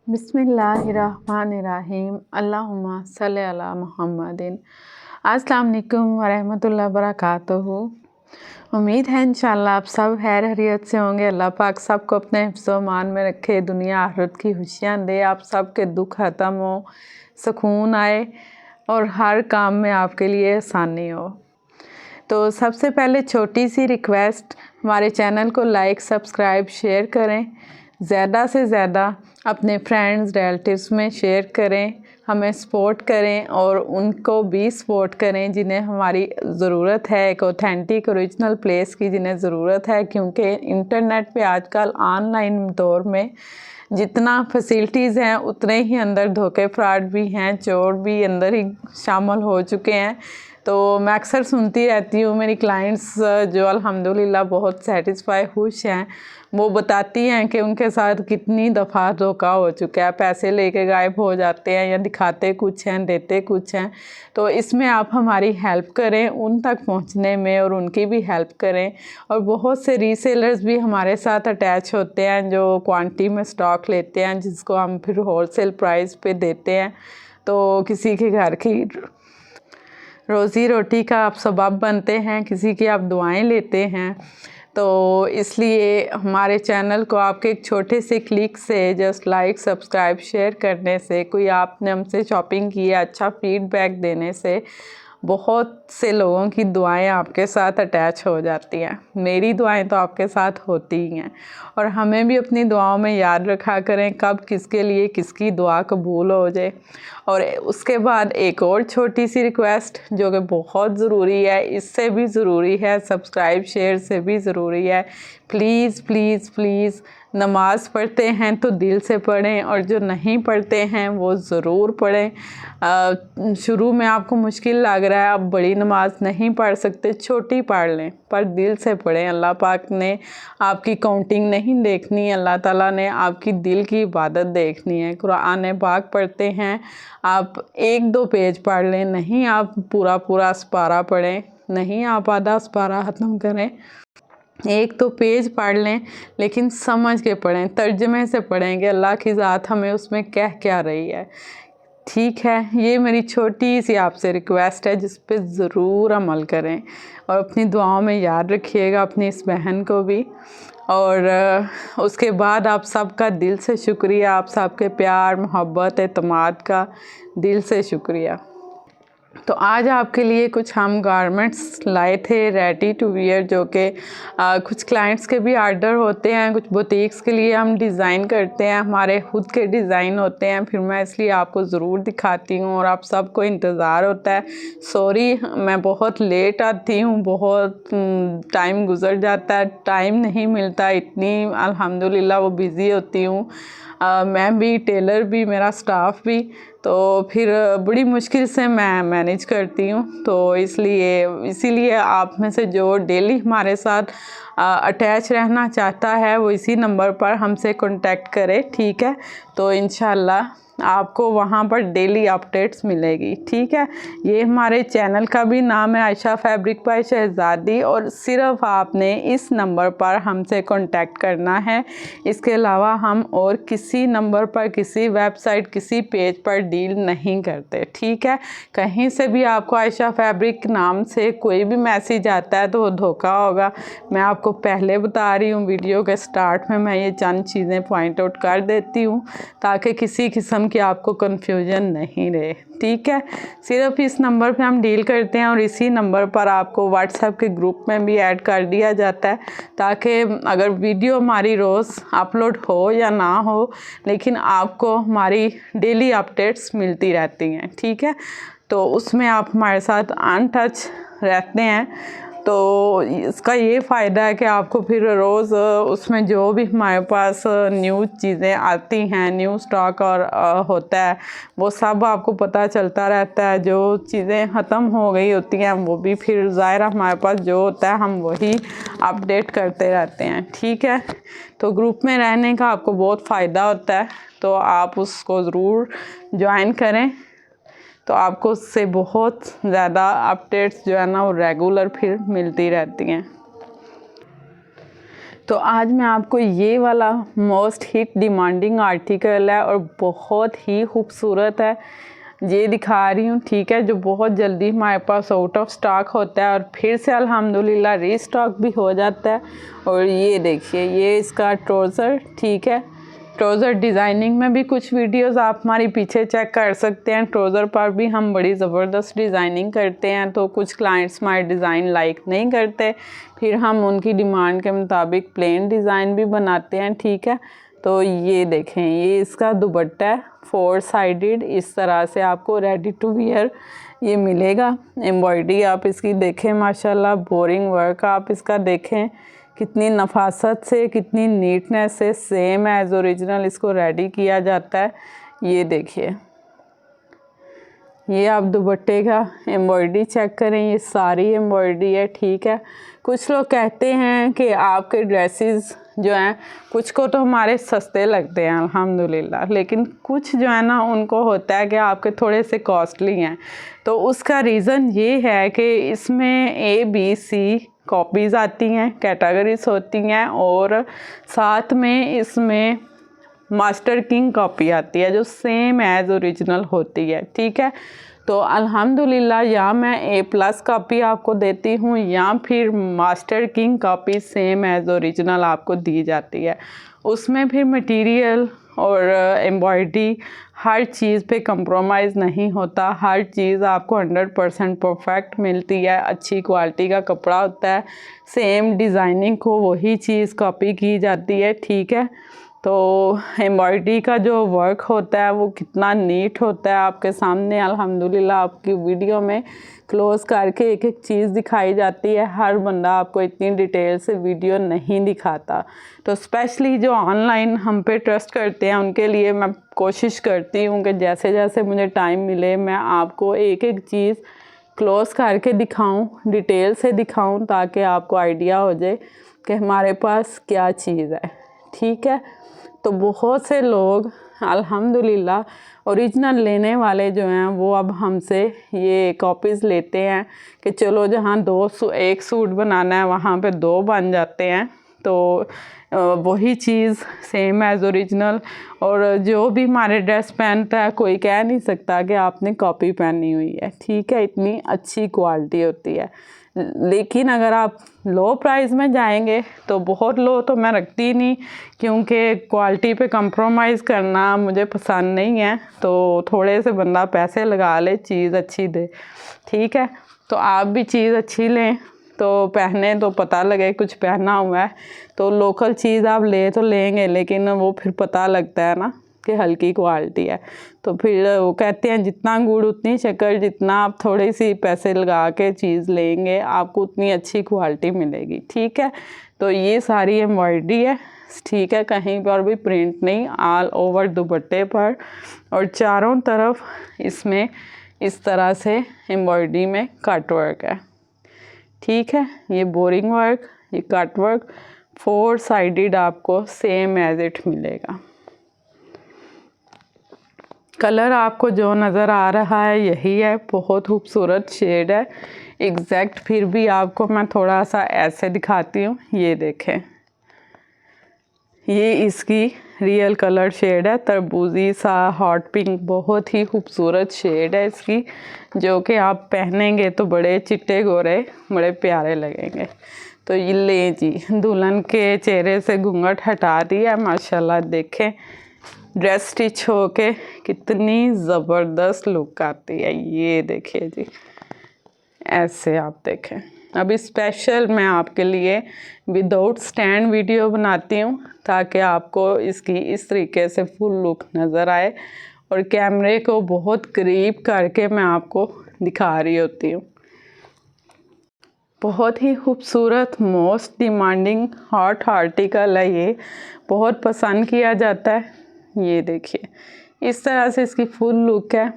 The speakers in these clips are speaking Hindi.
बिस्मिल्लाहिर्रहमानिर्रहीम अल्लाहुम्मा सल्ली अला मुहम्मदिन। अस्सलाम वालेकुम वरहमतुल्लाहि वबरकातुहू। उम्मीद है इंशाअल्लाह आप सब खैर खैरियत से होंगे। अल्लाह पाक सबको अपने हिफ्ज़-ओ-मान में रखे, दुनिया आखिरत की खुशियाँ दे, आप सबके दुख ख़त्म हो, सुकून आए और हर काम में आपके लिए आसानी हो। तो सबसे पहले छोटी सी रिक्वेस्ट, हमारे चैनल को लाइक सब्सक्राइब शेयर करें, ज़्यादा से ज़्यादा अपने फ्रेंड्स रिलेटिव्स में शेयर करें, हमें सपोर्ट करें और उनको भी सपोर्ट करें जिन्हें हमारी ज़रूरत है, एक ऑथेंटिक ओरिजिनल प्लेस की जिन्हें ज़रूरत है। क्योंकि इंटरनेट पे आजकल ऑनलाइन दौर में जितना फैसिलिटीज़ हैं उतने ही अंदर धोखे फ्रॉड भी हैं, चोर भी अंदर ही शामिल हो चुके हैं। तो मैं अक्सर सुनती रहती हूँ, मेरी क्लाइंट्स जो अल्हम्दुलिल्लाह बहुत सेटिस्फाई खुश हैं, वो बताती हैं कि उनके साथ कितनी दफ़ा धोखा हो चुका है, पैसे लेके गायब हो जाते हैं या दिखाते कुछ हैं देते कुछ हैं। तो इसमें आप हमारी हेल्प करें, उन तक पहुंचने में और उनकी भी हेल्प करें। और बहुत से रीसेलर्स भी हमारे साथ अटैच होते हैं जो क्वांटिटी में स्टॉक लेते हैं, जिसको हम फिर होलसेल प्राइस पे देते हैं। तो किसी के घर की रोज़ी रोटी का आप सबब बनते हैं, किसी की आप दुआएं लेते हैं। तो इसलिए हमारे चैनल को आपके एक छोटे से क्लिक से, जस्ट लाइक सब्सक्राइब शेयर करने से, कोई आपने हमसे शॉपिंग की है, अच्छा फीडबैक देने से बहुत से लोगों की दुआएं आपके साथ अटैच हो जाती हैं। मेरी दुआएं तो आपके साथ होती ही हैं। और हमें भी अपनी दुआओं में याद रखा करें कब किसके लिए किसकी दुआ कबूल हो जाए। और उसके बाद एक और छोटी सी रिक्वेस्ट जो कि बहुत ज़रूरी है, इससे भी ज़रूरी है, सब्सक्राइब शेयर से भी ज़रूरी है, प्लीज़ प्लीज़ प्लीज़ नमाज़ पढ़ते हैं तो दिल से पढ़ें, और जो नहीं पढ़ते हैं वो ज़रूर पढ़ें। शुरू में आपको मुश्किल लग रहा है, आप बड़ी नमाज नहीं पढ़ सकते, छोटी पढ़ लें पर दिल से पढ़ें। अल्लाह पाक ने आपकी काउंटिंग नहीं देखनी, अल्लाह ताला ने आपकी दिल की इबादत देखनी है। कुरान पाक पढ़ते हैं, आप 1-2 पेज पढ़ लें, नहीं आप पूरा पूरा सपारा पढ़ें, नहीं आप आधा सपारा ख़त्म करें, 1-2 पेज पढ़ लें, लेकिन समझ के पढ़ें, तर्जमे से पढ़ें कि अल्लाह की ज़ात हमें उसमें कह क्या रही है। ठीक है, ये मेरी छोटी सी आपसे रिक्वेस्ट है जिस पे ज़रूर अमल करें और अपनी दुआओं में याद रखिएगा अपनी इस बहन को भी। और उसके बाद आप सबका दिल से शुक्रिया, आप सबके प्यार मोहब्बत एतमाद का दिल से शुक्रिया। तो आज आपके लिए कुछ हम गारमेंट्स लाए थे रेडी टू वियर, जो कि कुछ क्लाइंट्स के भी आर्डर होते हैं, कुछ बुटीक्स के लिए हम डिज़ाइन करते हैं, हमारे खुद के डिज़ाइन होते हैं। फिर मैं इसलिए आपको ज़रूर दिखाती हूँ और आप सबको इंतज़ार होता है। सॉरी मैं बहुत लेट आती हूँ, बहुत टाइम गुज़र जाता है, टाइम नहीं मिलता, इतनी अल्हम्दुलिल्लाह वो बिज़ी होती हूँ। मैं भी, टेलर भी, मेरा स्टाफ भी, तो फिर बड़ी मुश्किल से मैं मैनेज करती हूँ। तो इसीलिए आप में से जो डेली हमारे साथ अटैच रहना चाहता है वो इसी नंबर पर हमसे कांटेक्ट करे, ठीक है। तो इंशाल्लाह आपको वहाँ पर डेली अपडेट्स मिलेगी, ठीक है। ये हमारे चैनल का भी नाम है आयशा फैब्रिक बाय शहज़ादी, और सिर्फ आपने इस नंबर पर हमसे कांटेक्ट करना है। इसके अलावा हम और किसी नंबर पर, किसी वेबसाइट, किसी पेज पर डील नहीं करते, ठीक है। कहीं से भी आपको आयशा फैब्रिक नाम से कोई भी मैसेज आता है तो वो धोखा होगा। मैं आपको पहले बता रही हूँ, वीडियो के स्टार्ट में मैं ये चंद चीज़ें पॉइंट आउट कर देती हूँ ताकि किसी किस्म की आपको कन्फ्यूजन नहीं रहे, ठीक है। सिर्फ इस नंबर पे हम डील करते हैं और इसी नंबर पर आपको व्हाट्सएप के ग्रुप में भी ऐड कर दिया जाता है, ताकि अगर वीडियो हमारी रोज़ अपलोड हो या ना हो, लेकिन आपको हमारी डेली अपडेट्स मिलती रहती हैं, ठीक है। तो उसमें आप हमारे साथ ऑन टच रहते हैं। तो इसका ये फ़ायदा है कि आपको फिर रोज़ उसमें जो भी हमारे पास न्यू चीज़ें आती हैं, न्यू स्टॉक और होता है, वो सब आपको पता चलता रहता है। जो चीज़ें ख़त्म हो गई होती हैं वो भी फिर ज़ाहिर हमारे पास जो होता है हम वही अपडेट करते रहते हैं, ठीक है। तो ग्रुप में रहने का आपको बहुत फ़ायदा होता है, तो आप उसको ज़रूर ज्वाइन करें। तो आपको उससे बहुत ज़्यादा अपडेट्स जो है ना वो रेगुलर फिर मिलती रहती हैं। तो आज मैं आपको ये वाला मोस्ट हिट डिमांडिंग आर्टिकल है और बहुत ही खूबसूरत है ये दिखा रही हूँ, ठीक है, जो बहुत जल्दी हमारे पास आउट ऑफ स्टॉक होता है और फिर से अल्हम्दुलिल्लाह रीस्टॉक भी हो जाता है। और ये देखिए, ये इसका ट्राउज़र, ठीक है, ट्राउज़र डिज़ाइनिंग में भी कुछ वीडियोस आप हमारी पीछे चेक कर सकते हैं। ट्राउज़र पर भी हम बड़ी ज़बरदस्त डिज़ाइनिंग करते हैं, तो कुछ क्लाइंट्स हमारे डिज़ाइन लाइक नहीं करते, फिर हम उनकी डिमांड के मुताबिक प्लेन डिज़ाइन भी बनाते हैं, ठीक है। तो ये देखें, ये इसका दुपट्टा है 4 साइडेड, इस तरह से आपको रेडी टू वियर ये मिलेगा। एम्ब्रॉयडरी आप इसकी देखें, माशाल्लाह, बोरिंग वर्क आप इसका देखें, कितनी नफासत से, कितनी नीटनेस से सेम एज ओरिजिनल इसको रेडी किया जाता है। ये देखिए, ये आप दुपट्टे का एम्ब्रॉयडरी चेक करें, ये सारी एम्ब्रॉयडरी है, ठीक है। कुछ लोग कहते हैं कि आपके ड्रेसेस जो हैं, कुछ को तो हमारे सस्ते लगते हैं अल्हम्दुलिल्लाह, लेकिन कुछ जो है ना उनको होता है कि आपके थोड़े से कॉस्टली हैं। तो उसका रीज़न ये है कि इसमें ABC कॉपीज़ आती हैं, कैटेगरीज होती हैं, और साथ में इसमें मास्टर किंग कॉपी आती है जो सेम एज ओरिजिनल होती है, ठीक है। तो अल्हम्दुलिल्लाह या मैं A+ कॉपी आपको देती हूँ या फिर master king copy same as original आपको दी जाती है। उसमें फिर मटेरियल और एम्ब्रॉयडरी हर चीज़ पे कंप्रोमाइज़ नहीं होता, हर चीज़ आपको 100% परफेक्ट मिलती है, अच्छी क्वालिटी का कपड़ा होता है, सेम डिज़ाइनिंग को वही चीज़ कॉपी की जाती है, ठीक है। तो एम्ब्रॉयडरी का जो वर्क होता है वो कितना नीट होता है आपके सामने अल्हम्दुलिल्लाह आपकी वीडियो में क्लोज़ करके एक एक चीज़ दिखाई जाती है। हर बंदा आपको इतनी डिटेल से वीडियो नहीं दिखाता, तो स्पेशली जो ऑनलाइन हम पे ट्रस्ट करते हैं उनके लिए मैं कोशिश करती हूँ कि जैसे जैसे मुझे टाइम मिले मैं आपको एक एक चीज़ क्लोज़ करके दिखाऊं, डिटेल से दिखाऊं, ताकि आपको आइडिया हो जाए कि हमारे पास क्या चीज़ है, ठीक है। तो बहुत से लोग अल्हम्दुलिल्लाह ओरिजिनल लेने वाले जो हैं वो अब हमसे ये कॉपीज़ लेते हैं कि चलो जहाँ एक सूट बनाना है वहाँ पे 2 बन जाते हैं, तो वही चीज़ सेम एज ओरिजिनल। और जो भी हमारे ड्रेस पहनता है कोई कह नहीं सकता कि आपने कॉपी पहनी हुई है, ठीक है, इतनी अच्छी क्वालिटी होती है। लेकिन अगर आप लो प्राइस में जाएंगे तो बहुत लो तो मैं रखती नहीं, क्योंकि क्वालिटी पे कंप्रोमाइज़ करना मुझे पसंद नहीं है। तो थोड़े से बंदा पैसे लगा ले, चीज़ अच्छी दे, ठीक है। तो आप भी चीज़ अच्छी लें, तो पहने तो पता लगे कुछ पहना हुआ है। तो लोकल चीज़ आप ले तो लेंगे, लेकिन वो फिर पता लगता है ना कि हल्की क्वालिटी है। तो फिर वो कहते हैं जितना गुड़ उतनी शक्कर, जितना आप थोड़ी सी पैसे लगा के चीज़ लेंगे आपको उतनी अच्छी क्वालिटी मिलेगी, ठीक है। तो ये सारी एम्ब्रॉयडरी है, ठीक है, कहीं पर भी प्रिंट नहीं, ऑल ओवर दुपट्टे पर, और चारों तरफ इसमें इस तरह से एम्ब्रॉयडरी में कट वर्क है, ठीक है। ये बोरिंग वर्क, ये कट वर्क 4 साइडेड आपको सेम एज इट मिलेगा। कलर आपको जो नज़र आ रहा है यही है, बहुत खूबसूरत शेड है एग्जैक्ट। फिर भी आपको मैं थोड़ा सा ऐसे दिखाती हूँ, ये देखें, ये इसकी रियल कलर शेड है, तरबूजी सा हॉट पिंक, बहुत ही खूबसूरत शेड है इसकी, जो कि आप पहनेंगे तो बड़े चिट्टे गोरे बड़े प्यारे लगेंगे। तो ये ले जी, दुल्हन के चेहरे से घूंघट हटा दिया, माशाल्लाह, देखें ड्रेस स्टिच होके कितनी ज़बरदस्त लुक आती है। ये देखिए जी, ऐसे आप देखें। अभी स्पेशल मैं आपके लिए विदाउट स्टैंड वीडियो बनाती हूँ ताकि आपको इसकी इस तरीके से फुल लुक नज़र आए, और कैमरे को बहुत करीब करके मैं आपको दिखा रही होती हूँ। बहुत ही खूबसूरत मोस्ट डिमांडिंग हॉट आर्टिकल है ये, बहुत पसंद किया जाता है। ये देखिए, इस तरह से इसकी फुल लुक है।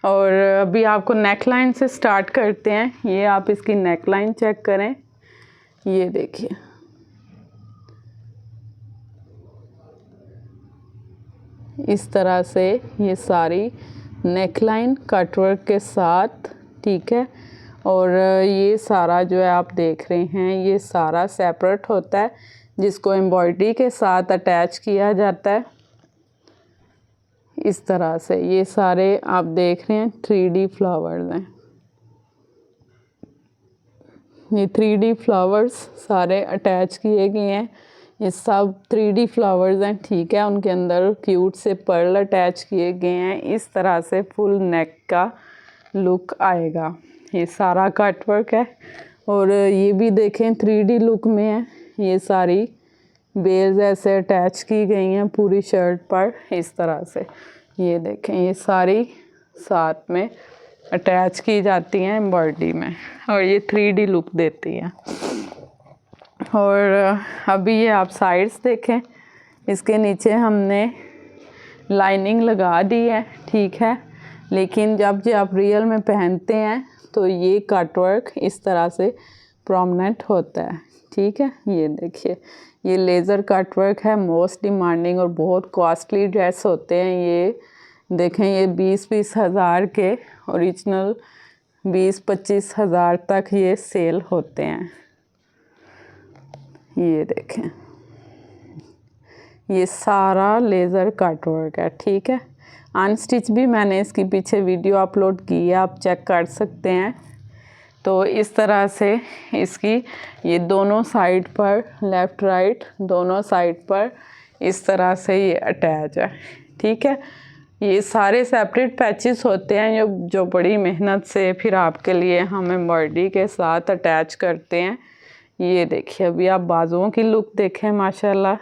और अभी आपको नेक लाइन से स्टार्ट करते हैं। ये आप इसकी नेक लाइन चेक करें, ये देखिए, इस तरह से ये सारी नेक लाइन कटवर्क के साथ, ठीक है। और ये सारा जो है आप देख रहे हैं ये सारा सेपरेट होता है, जिसको एम्ब्रॉयडरी के साथ अटैच किया जाता है इस तरह से। ये सारे आप देख रहे हैं 3D फ्लावर्स हैं, ये 3D फ्लावर्स सारे अटैच किए गए हैं। ये सब 3D फ्लावर्स हैं, ठीक है। उनके अंदर क्यूट से पर्ल अटैच किए गए हैं। इस तरह से फुल नेक का लुक आएगा। ये सारा कट वर्क है और ये भी देखें 3D लुक में है। ये सारी बेल्स ऐसे अटैच की गई हैं पूरी शर्ट पर इस तरह से। ये देखें ये सारी साथ में अटैच की जाती हैं एम्ब्रॉयडरी में और ये 3D लुक देती है। और अभी ये आप साइड्स देखें, इसके नीचे हमने लाइनिंग लगा दी है, ठीक है। लेकिन जब ये आप रियल में पहनते हैं तो ये कट वर्क इस तरह से प्रोमिनेंट होता है, ठीक है। ये देखिए ये लेज़र कट वर्क है, मोस्ट डिमांडिंग और बहुत कॉस्टली ड्रेस होते हैं ये। देखें ये 20-20 हज़ार के ओरिजिनल 20-25 हज़ार तक ये सेल होते हैं। ये देखें ये सारा लेज़र कट वर्क है, ठीक है। अनस्टिच भी मैंने इसकी पीछे वीडियो अपलोड की है, आप चेक कर सकते हैं। तो इस तरह से इसकी ये दोनों साइड पर लेफ़्ट राइट दोनों साइड पर इस तरह से ये अटैच है, ठीक है। ये सारे सेपरेट पैचेस होते हैं जो बड़ी मेहनत से फिर आपके लिए हम एम्ब्रॉयडरी के साथ अटैच करते हैं। ये देखिए अभी आप बाजुओं की लुक देखें, माशाल्लाह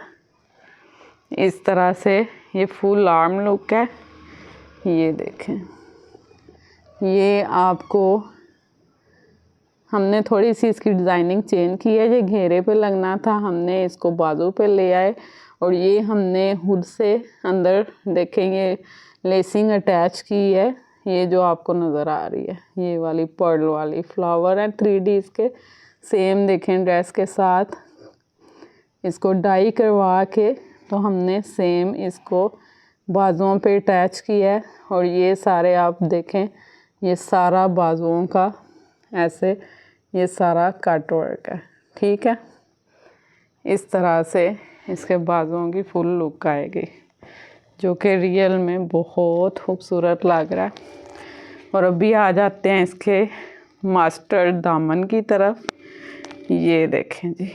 इस तरह से ये फुल आर्म लुक है। ये देखें ये आपको हमने थोड़ी सी इसकी डिज़ाइनिंग चेंज की है। ये घेरे पे लगना था, हमने इसको बाजू पे ले आए और ये हमने हुड से अंदर देखेंगे लेसिंग अटैच की है। ये जो आपको नज़र आ रही है ये वाली पर्ल वाली फ्लावर है 3D इसके सेम देखें ड्रेस के साथ। इसको डाई करवा के तो हमने सेम इसको बाजुओं पे अटैच किया है। और ये सारे आप देखें ये सारा बाजुओं का ऐसे ये सारा कट वर्क है, ठीक है। इस तरह से इसके बाजुओं की फुल लुक आएगी जो कि रियल में बहुत खूबसूरत लग रहा है। और अभी आ जाते हैं इसके मास्टर दामन की तरफ। ये देखें जी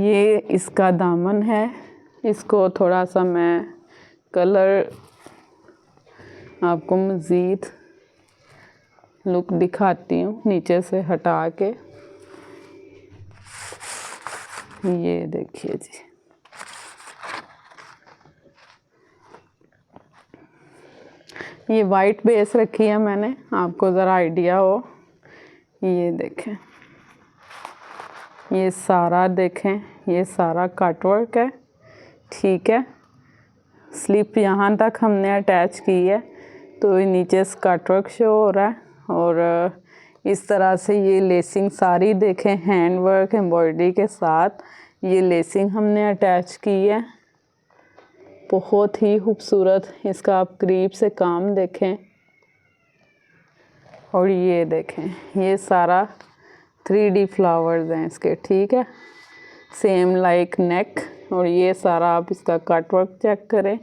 ये इसका दामन है। इसको थोड़ा सा मैं कलर आपको मज़ीद लुक दिखाती हूँ नीचे से हटा के। ये देखिए जी ये वाइट बेस रखी है मैंने, आपको ज़रा आइडिया हो। ये देखें ये सारा देखें ये सारा कट वर्क है, ठीक है। स्लिप यहाँ तक हमने अटैच की है तो नीचे कट वर्क शो हो रहा है। और इस तरह से ये लेसिंग सारी देखें हैंड वर्क एम्ब्रॉयडरी के साथ ये लेसिंग हमने अटैच की है। बहुत ही खूबसूरत इसका आप करीब से काम देखें। और ये देखें ये सारा 3D फ्लावर्स हैं इसके, ठीक है। सेम लाइक नेक। और ये सारा आप इसका कट वर्क चेक करें,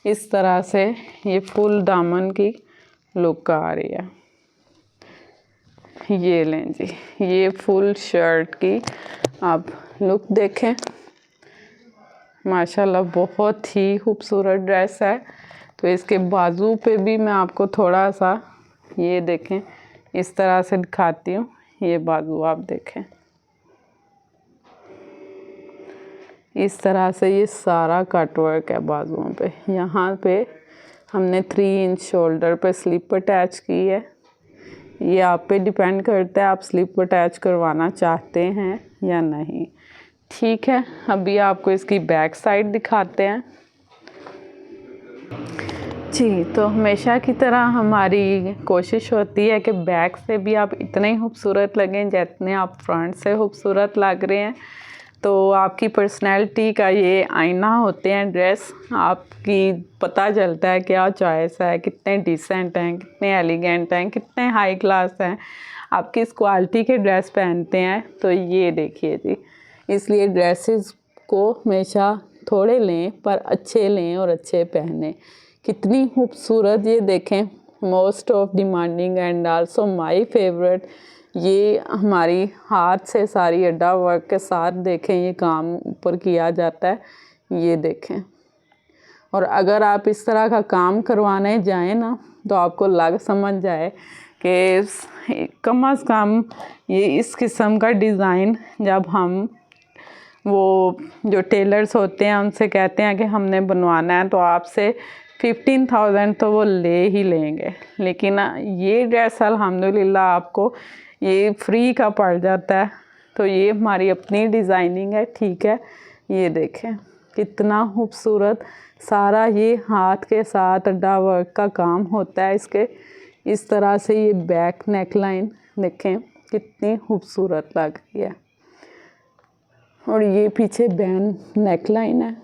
इस तरह से ये फुल दामन की लुक आ रही है। ये लें जी ये फुल शर्ट की आप लुक देखें, माशाल्लाह बहुत ही खूबसूरत ड्रेस है। तो इसके बाजू पे भी मैं आपको थोड़ा सा ये देखें इस तरह से दिखाती हूँ। ये बाजू आप देखें इस तरह से ये सारा कट वर्क है बाजुओं पे। यहाँ पे हमने 3 inch shoulder pay slip attach की है। ये आप पे डिपेंड करता है आप स्लिप अटैच करवाना चाहते हैं या नहीं, ठीक है। अभी आपको इसकी बैक साइड दिखाते हैं जी। तो हमेशा की तरह हमारी कोशिश होती है कि बैक से भी आप इतने ही खूबसूरत लगें जितने आप फ्रंट से खूबसूरत लग रहे हैं। तो आपकी पर्सनैलिटी का ये आईना होते हैं ड्रेस। आपकी पता चलता है क्या चॉइस है, कितने डिसेंट हैं, कितने एलिगेंट हैं, कितने हाई क्लास हैं, आप किस क्वालिटी के ड्रेस पहनते हैं। तो ये देखिए जी, इसलिए ड्रेसेस को हमेशा थोड़े लें पर अच्छे लें और अच्छे पहने। कितनी खूबसूरत, ये देखें, most of demanding and also my favourite. ये हमारी हाथ से सारी अड्डा वर्क के साथ देखें ये काम ऊपर किया जाता है, ये देखें। और अगर आप इस तरह का काम करवाने जाएं ना तो आपको लग समझ जाए कि कम से कम ये इस किस्म का डिज़ाइन जब हम वो जो टेलर्स होते हैं उनसे कहते हैं कि हमने बनवाना है तो आपसे 15,000 तो वो ले ही लेंगे। लेकिन ये ड्रेस अल्हम्दुलिल्लाह आपको ये फ्री का पड़ जाता है। तो ये हमारी अपनी डिज़ाइनिंग है, ठीक है। ये देखें कितना खूबसूरत, सारा ये हाथ के साथ अड्डा वर्क का काम होता है इसके। इस तरह से ये बैक नेकलाइन देखें कितनी खूबसूरत लग रही है। और ये पीछे बैन नेकलाइन है।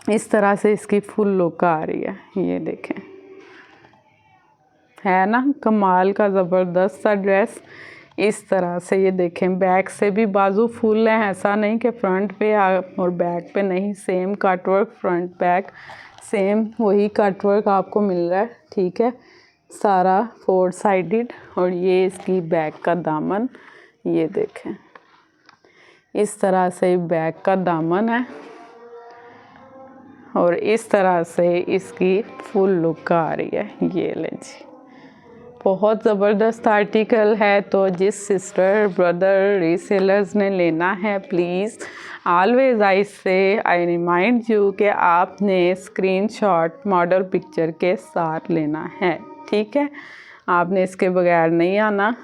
इस तरह से इसकी फुल लुक आ रही है, ये देखें, है ना कमाल का, ज़बरदस्त सा ड्रेस। इस तरह से ये देखें, बैक से भी बाजू फुल है, ऐसा नहीं कि फ्रंट पे और बैक पे नहीं, same cutwork front back same वही कटवर्क आपको मिल रहा है, ठीक है, सारा 4 साइडेड। और ये इसकी बैक का दामन, ये देखें इस तरह से बैक का दामन है और इस तरह से इसकी फुल लुक आ रही है। ये ले जी, बहुत ज़बरदस्त आर्टिकल है। तो जिस सिस्टर ब्रदर रीसेलर्स ने लेना है, please always I remind you कि आपने स्क्रीनशॉट मॉडल पिक्चर के साथ लेना है, ठीक है, आपने इसके बगैर नहीं आना।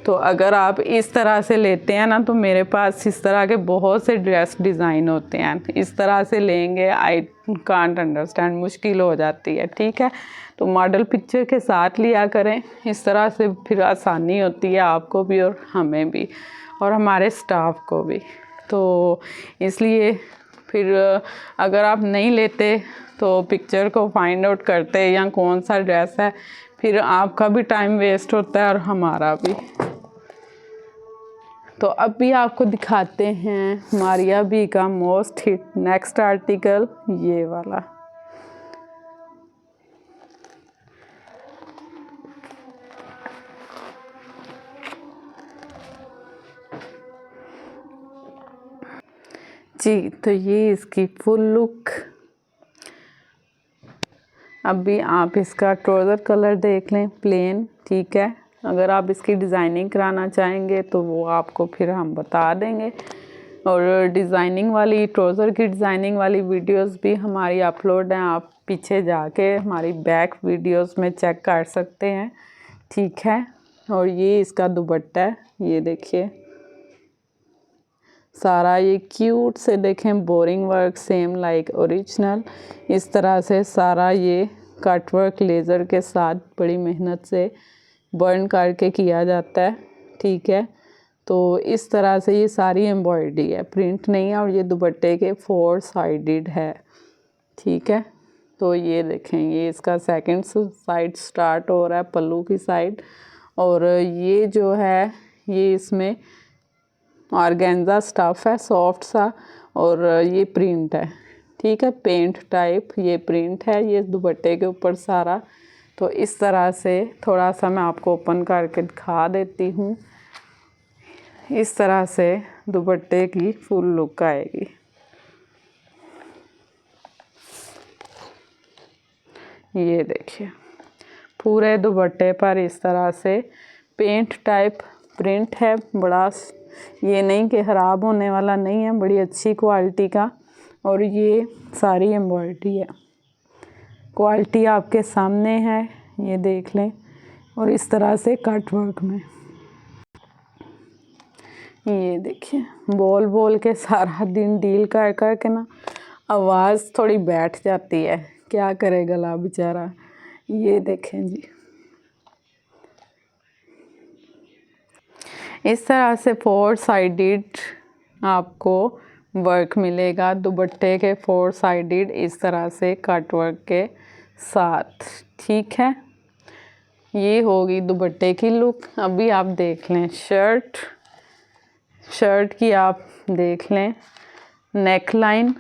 तो अगर आप इस तरह से लेते हैं ना तो मेरे पास इस तरह के बहुत से ड्रेस डिज़ाइन होते हैं, इस तरह से लेंगे आई कांट अंडरस्टैंड, मुश्किल हो जाती है, ठीक है। तो मॉडल पिक्चर के साथ लिया करें, इस तरह से फिर आसानी होती है आपको भी और हमें भी और हमारे स्टाफ को भी। तो इसलिए फिर अगर आप नहीं लेते तो पिक्चर को फाइंड आउट करते या कौन सा ड्रेस है, फिर आपका भी टाइम वेस्ट होता है और हमारा भी। तो अब भी आपको दिखाते हैं मारिया बी का मोस्ट हिट नेक्स्ट आर्टिकल, ये वाला। जी, तो ये इसकी फुल लुक। अब भी आप इसका ट्राउज़र कलर देख लें, प्लेन, ठीक है। अगर आप इसकी डिज़ाइनिंग कराना चाहेंगे तो वो आपको फिर हम बता देंगे। और डिज़ाइनिंग वाली, ट्राउज़र की डिज़ाइनिंग वाली वीडियोस भी हमारी अपलोड हैं, आप पीछे जाके हमारी बैक वीडियोस में चेक कर सकते हैं, ठीक है। और ये इसका दुपट्टा है, ये देखिए सारा ये क्यूट से देखें boring work same like original. इस तरह से सारा ये कट वर्क लेज़र के साथ बड़ी मेहनत से बर्न करके किया जाता है, ठीक है। तो इस तरह से ये सारी एम्ब्रॉयडरी है, प्रिंट नहीं है। और ये दुपट्टे के 4 साइडेड है, ठीक है। तो ये देखें, ये इसका सेकंड साइड स्टार्ट हो रहा है, पल्लू की साइड। और ये जो है ये इसमें ऑर्गेन्जा स्टफ़ है सॉफ्ट सा, और ये प्रिंट है, ठीक है, पेंट टाइप ये प्रिंट है ये दुपट्टे के ऊपर सारा। तो इस तरह से थोड़ा सा मैं आपको ओपन करके दिखा देती हूँ। इस तरह से दुपट्टे की फुल लुक आएगी। ये देखिए पूरे दुपट्टे पर इस तरह से पेंट टाइप प्रिंट है, बड़ा ये नहीं कि ख़राब होने वाला नहीं है, बड़ी अच्छी क्वालिटी का। और ये सारी एम्ब्रॉयडरी है, क्वालिटी आपके सामने है, ये देख लें। और इस तरह से कट वर्क में ये देखिए, बोल बोल के सारा दिन डील कर कर के ना आवाज़ थोड़ी बैठ जाती है, क्या करे गला बेचारा। ये देखें जी, इस तरह से 4 साइडेड आपको वर्क मिलेगा दुपट्टे के, 4 साइडेड इस तरह से कट वर्क के साथ। ठीक है, ये होगी दुपट्टे की लुक। अभी आप देख लें शर्ट की आप देख लें नेक लाइन,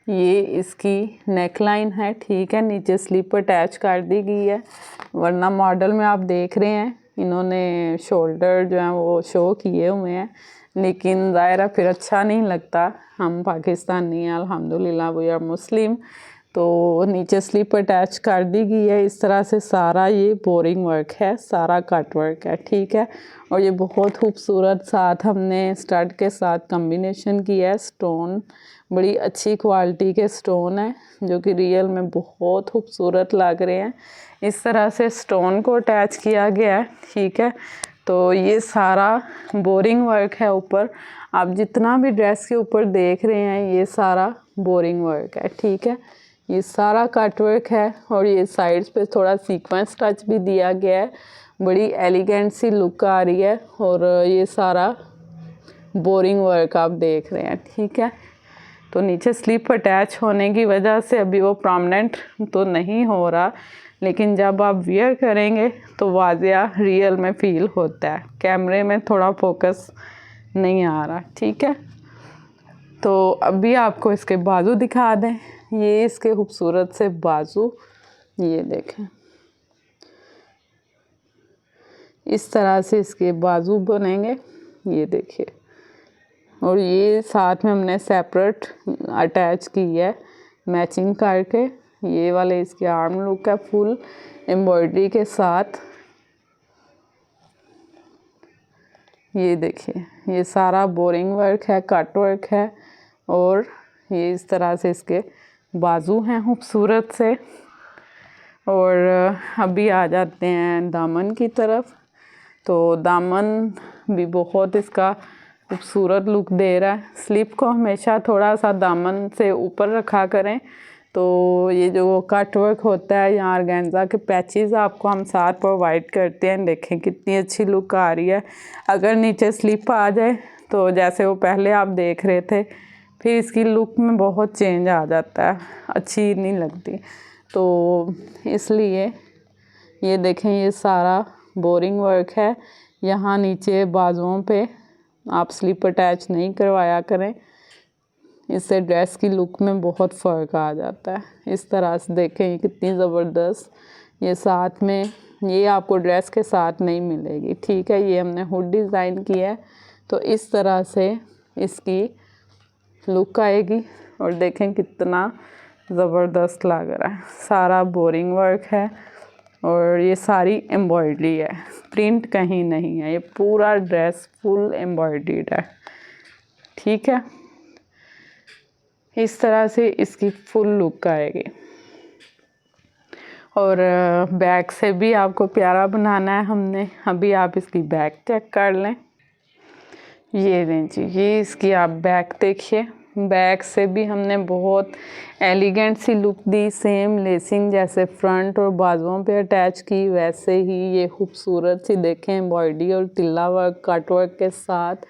ये इसकी नेक लाइन है। ठीक है, नीचे स्लीप अटैच कर दी गई है, वरना मॉडल में आप देख रहे हैं इन्होंने शोल्डर जो है वो शो किए हुए हैं, लेकिन ज़ाहिर फिर अच्छा नहीं लगता। हम पाकिस्तानी हैं अल्हम्दुलिल्लाह, वी आर मुस्लिम, तो नीचे स्लीप अटैच कर दी गई है इस तरह से। सारा ये बोरिंग वर्क है, सारा कट वर्क है। ठीक है, और ये बहुत खूबसूरत साथ हमने स्टड के साथ कम्बिनेशन किया है। स्टोन बड़ी अच्छी क्वालिटी के स्टोन है जो कि रियल में बहुत खूबसूरत लग रहे हैं। इस तरह से स्टोन को अटैच किया गया है। ठीक है, तो ये सारा बोरिंग वर्क है ऊपर। आप जितना भी ड्रेस के ऊपर देख रहे हैं ये सारा बोरिंग वर्क है। ठीक है, ये सारा कट वर्क है और ये साइड्स पे थोड़ा सीक्वेंस टच भी दिया गया है, बड़ी एलिगेंट सी लुक आ रही है। और ये सारा बोरिंग वर्क आप देख रहे हैं। ठीक है, तो नीचे स्लीप अटैच होने की वजह से अभी वो प्रोमिनेंट तो नहीं हो रहा, लेकिन जब आप वियर करेंगे तो वाज़िया रियल में फ़ील होता है, कैमरे में थोड़ा फोकस नहीं आ रहा। ठीक है, तो अभी आपको इसके बाजू दिखा दें। ये इसके खूबसूरत से बाजू, ये देखें इस तरह से इसके बाजू बनेंगे, ये देखिए। और ये साथ में हमने सेपरेट अटैच की है मैचिंग करके। ये वाले इसके आर्म लुक है फुल एम्ब्रॉयडरी के साथ। ये देखिए, ये सारा बोरिंग वर्क है, कट वर्क है, और ये इस तरह से इसके बाजू हैं खूबसूरत से। और अभी आ जाते हैं दामन की तरफ। तो दामन भी बहुत इसका खूबसूरत लुक दे रहा है। स्लीप को हमेशा थोड़ा सा दामन से ऊपर रखा करें, तो ये जो कट वर्क होता है यहाँ ऑर्गेन्जा के पैचेस आपको हम साथ प्रोवाइड करते हैं। देखें कितनी अच्छी लुक आ रही है। अगर नीचे स्लिप आ जाए तो जैसे वो पहले आप देख रहे थे, फिर इसकी लुक में बहुत चेंज आ जाता है, अच्छी नहीं लगती। तो इसलिए ये देखें, ये सारा बोरिंग वर्क है। यहाँ नीचे बाजुओं पे आप स्लिप अटैच नहीं करवाया करें, इससे ड्रेस की लुक में बहुत फ़र्क आ जाता है। इस तरह से देखें ये कितनी ज़बरदस्त, ये साथ में ये आपको ड्रेस के साथ नहीं मिलेगी। ठीक है, ये हमने हुड डिज़ाइन की है, तो इस तरह से इसकी लुक आएगी। और देखें कितना ज़बरदस्त लग रहा है। सारा बोरिंग वर्क है और ये सारी एम्ब्रॉयडरी है, प्रिंट कहीं नहीं है। ये पूरा ड्रेस फुल एम्ब्रॉयडर्ड है। ठीक है, इस तरह से इसकी फुल लुक आएगी। और बैक से भी आपको प्यारा बनाना है हमने। अभी आप इसकी बैक चेक कर लें। ये लें जी, ये इसकी आप बैक देखिए। बैक से भी हमने बहुत एलिगेंट सी लुक दी। सेम लेसिंग जैसे फ्रंट और बाजुओं पे अटैच की, वैसे ही ये खूबसूरत सी देखें एम्ब्रॉयडरी और तिल्ला वर्क कट वर्क के साथ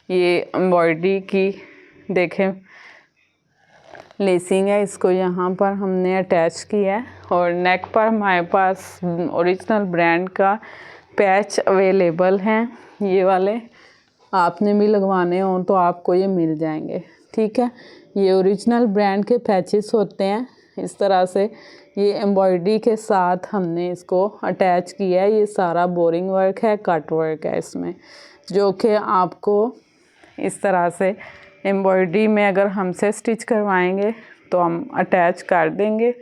ये एम्ब्रॉयडरी की देखें लेसिंग है। इसको यहाँ पर हमने अटैच किया है और नेक पर हमारे पास ओरिजिनल ब्रांड का पैच अवेलेबल हैं। ये वाले आपने भी लगवाने हों तो आपको ये मिल जाएंगे। ठीक है, ये ओरिजिनल ब्रांड के पैचेस होते हैं। इस तरह से ये एम्ब्रॉयडरी के साथ हमने इसको अटैच किया है। ये सारा बोरिंग वर्क है, कट वर्क है इसमें, जो कि आपको इस तरह से एम्ब्रॉयडरी में अगर हमसे स्टिच करवाएंगे तो हम अटैच कर देंगे।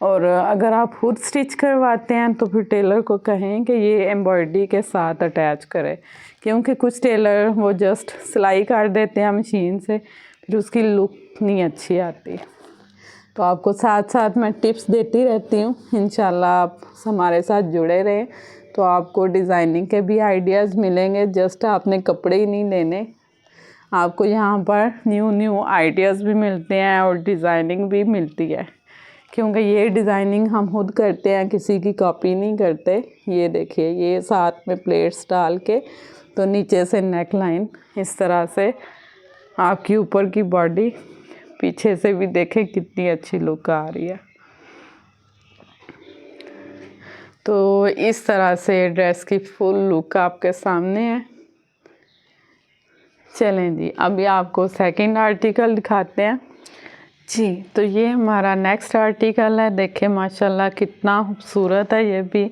और अगर आप खुद स्टिच करवाते हैं तो फिर टेलर को कहें कि ये एम्ब्रॉयडरी के साथ अटैच करें, क्योंकि कुछ टेलर वो जस्ट सिलाई कर देते हैं मशीन से, फिर उसकी लुक नहीं अच्छी आती। तो आपको साथ साथ मैं टिप्स देती रहती हूँ। इंशाल्लाह आप हमारे साथ जुड़े रहें तो आपको डिज़ाइनिंग के भी आइडियाज़ मिलेंगे। जस्ट आपने कपड़े ही नहीं लेने, आपको यहाँ पर न्यू आइडियाज़ भी मिलते हैं और डिज़ाइनिंग भी मिलती है, क्योंकि ये डिज़ाइनिंग हम खुद करते हैं, किसी की कॉपी नहीं करते। ये देखिए, ये साथ में प्लेट्स डाल के तो नीचे से नेक लाइन इस तरह से, आपकी ऊपर की बॉडी, पीछे से भी देखें कितनी अच्छी लुक आ रही है। तो इस तरह से ड्रेस की फुल लुक आपके सामने है। चलें जी, अभी आपको सेकंड आर्टिकल दिखाते हैं जी। तो ये हमारा नेक्स्ट आर्टिकल है। देखें माशाल्लाह कितना खूबसूरत है ये भी,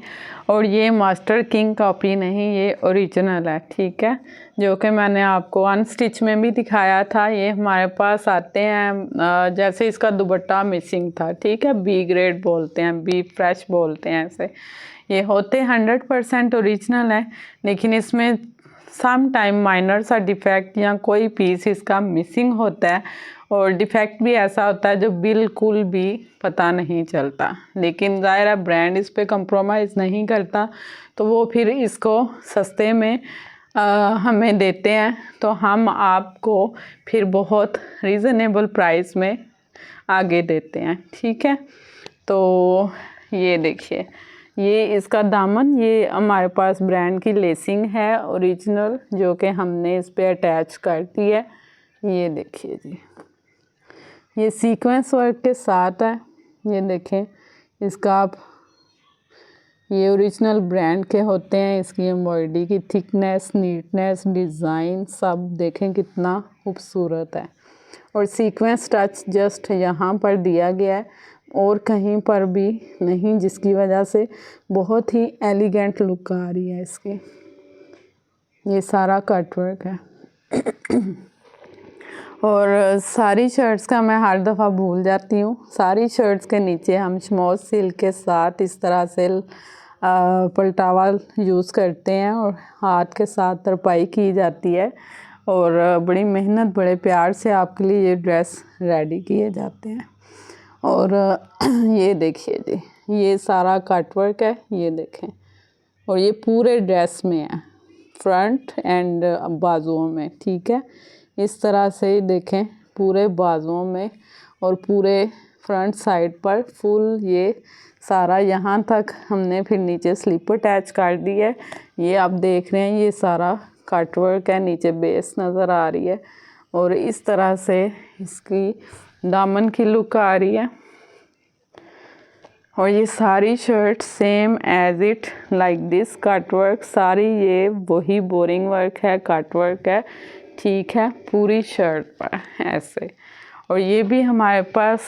और ये मास्टर किंग कॉपी नहीं, ये ओरिजिनल है, ठीक है, जो कि मैंने आपको अनस्टिच में भी दिखाया था। ये हमारे पास आते हैं, जैसे इसका दुपट्टा मिसिंग था, ठीक है, बी ग्रेड बोलते हैं, बी फ्रेश बोलते हैं ऐसे। ये होते 100% ओरिजिनल है, लेकिन इसमें सम टाइम माइनर सा डिफेक्ट या कोई पीस इसका मिसिंग होता है, और डिफेक्ट भी ऐसा होता है जो बिल्कुल भी पता नहीं चलता। लेकिन ज़ाहिर है ब्रांड इस पे कंप्रोमाइज़ नहीं करता, तो वो फिर इसको सस्ते में हमें देते हैं, तो हम आपको फिर बहुत रीज़नेबल प्राइस में आगे देते हैं, ठीक है। तो ये देखिए, ये इसका दामन, ये हमारे पास ब्रांड की लेसिंग है ओरिजिनल, जो कि हमने इस पे अटैच कर दी है। ये देखिए जी, ये सीक्वेंस वर्क के साथ है। ये देखें, इसका आप, ये ओरिजिनल ब्रांड के होते हैं। इसकी एम्ब्रॉयडरी की थिकनेस, नीटनेस, डिज़ाइन सब देखें कितना खूबसूरत है, और सीक्वेंस टच जस्ट यहाँ पर दिया गया है और कहीं पर भी नहीं, जिसकी वजह से बहुत ही एलिगेंट लुक आ रही है इसकी। ये सारा कट वर्क है। और सारी शर्ट्स का मैं हर दफ़ा भूल जाती हूँ, सारी शर्ट्स के नीचे हम स्मॉल सिल्क के साथ इस तरह से पलटावा यूज़ करते हैं, और हाथ के साथ तरपाई की जाती है, और बड़ी मेहनत, बड़े प्यार से आपके लिए ये ड्रेस रेडी किए जाते हैं। और ये देखिए जी, ये सारा कट वर्क है, ये देखें, और ये पूरे ड्रेस में है, फ्रंट एंड बाजुओं में, ठीक है। इस तरह से देखें पूरे बाजुओं में और पूरे फ्रंट साइड पर फुल ये सारा, यहाँ तक हमने फिर नीचे स्लिप अटैच कर दी है। ये आप देख रहे हैं, ये सारा कट वर्क है, नीचे बेस नज़र आ रही है, और इस तरह से इसकी दामन की लुक आ रही है। और ये सारी shirt same as it like this cut work, सारी ये वही बोरिंग वर्क है, कट वर्क है, ठीक है, पूरी शर्ट पर ऐसे। और ये भी हमारे पास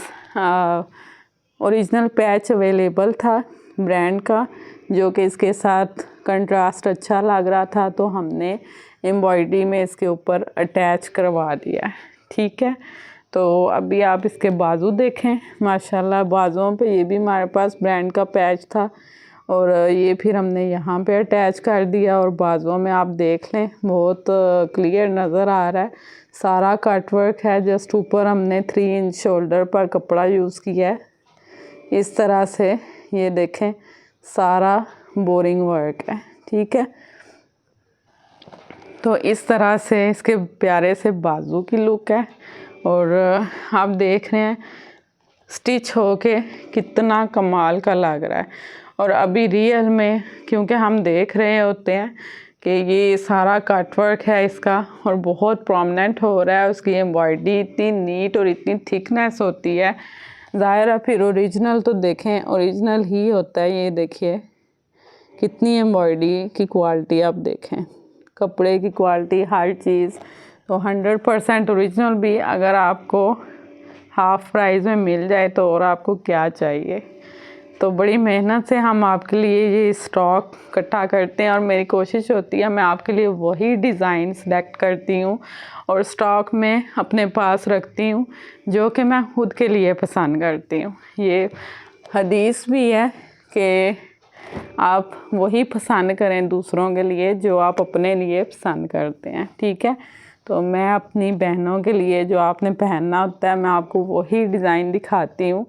ओरिजिनल पैच अवेलेबल था ब्रांड का, जो कि इसके साथ कंट्रास्ट अच्छा लग रहा था, तो हमने एम्ब्रॉयडरी में इसके ऊपर अटैच करवा दिया, ठीक है। तो अभी आप इसके बाजू देखें, माशाल्लाह बाजुओं पे ये भी हमारे पास ब्रांड का पैच था, और ये फिर हमने यहाँ पे अटैच कर दिया, और बाजुओं में आप देख लें बहुत क्लियर नज़र आ रहा है, सारा कट वर्क है। जस्ट ऊपर हमने 3 इंच शोल्डर पर कपड़ा यूज़ किया है, इस तरह से ये देखें सारा बोरिंग वर्क है, ठीक है। तो इस तरह से इसके प्यारे से बाजू की लुक है, और आप देख रहे हैं स्टिच होके कितना कमाल का लग रहा है। और अभी रियल में क्योंकि हम देख रहे होते हैं कि ये सारा कट वर्क है इसका, और बहुत प्रोमिनेंट हो रहा है, उसकी एम्ब्रॉयडरी इतनी नीट और इतनी थिकनेस होती है, ज़ाहिर है फिर ओरिजिनल तो देखें ओरिजिनल ही होता है। ये देखिए कितनी एम्ब्रॉयडरी की क्वालिटी, आप देखें कपड़े की क्वालिटी, हर चीज़, तो 100% ओरिजिनल भी अगर आपको हाफ़ प्राइस में मिल जाए तो और आपको क्या चाहिए। तो बड़ी मेहनत से हम आपके लिए ये स्टॉक इकट्ठा करते हैं, और मेरी कोशिश होती है मैं आपके लिए वही डिज़ाइन सेलेक्ट करती हूँ और स्टॉक में अपने पास रखती हूँ जो कि मैं खुद के लिए पसंद करती हूँ। ये हदीस भी है कि आप वही पसंद करें दूसरों के लिए जो आप अपने लिए पसंद करते हैं, ठीक है। तो मैं अपनी बहनों के लिए जो आपने पहनना होता है, मैं आपको वही डिज़ाइन दिखाती हूँ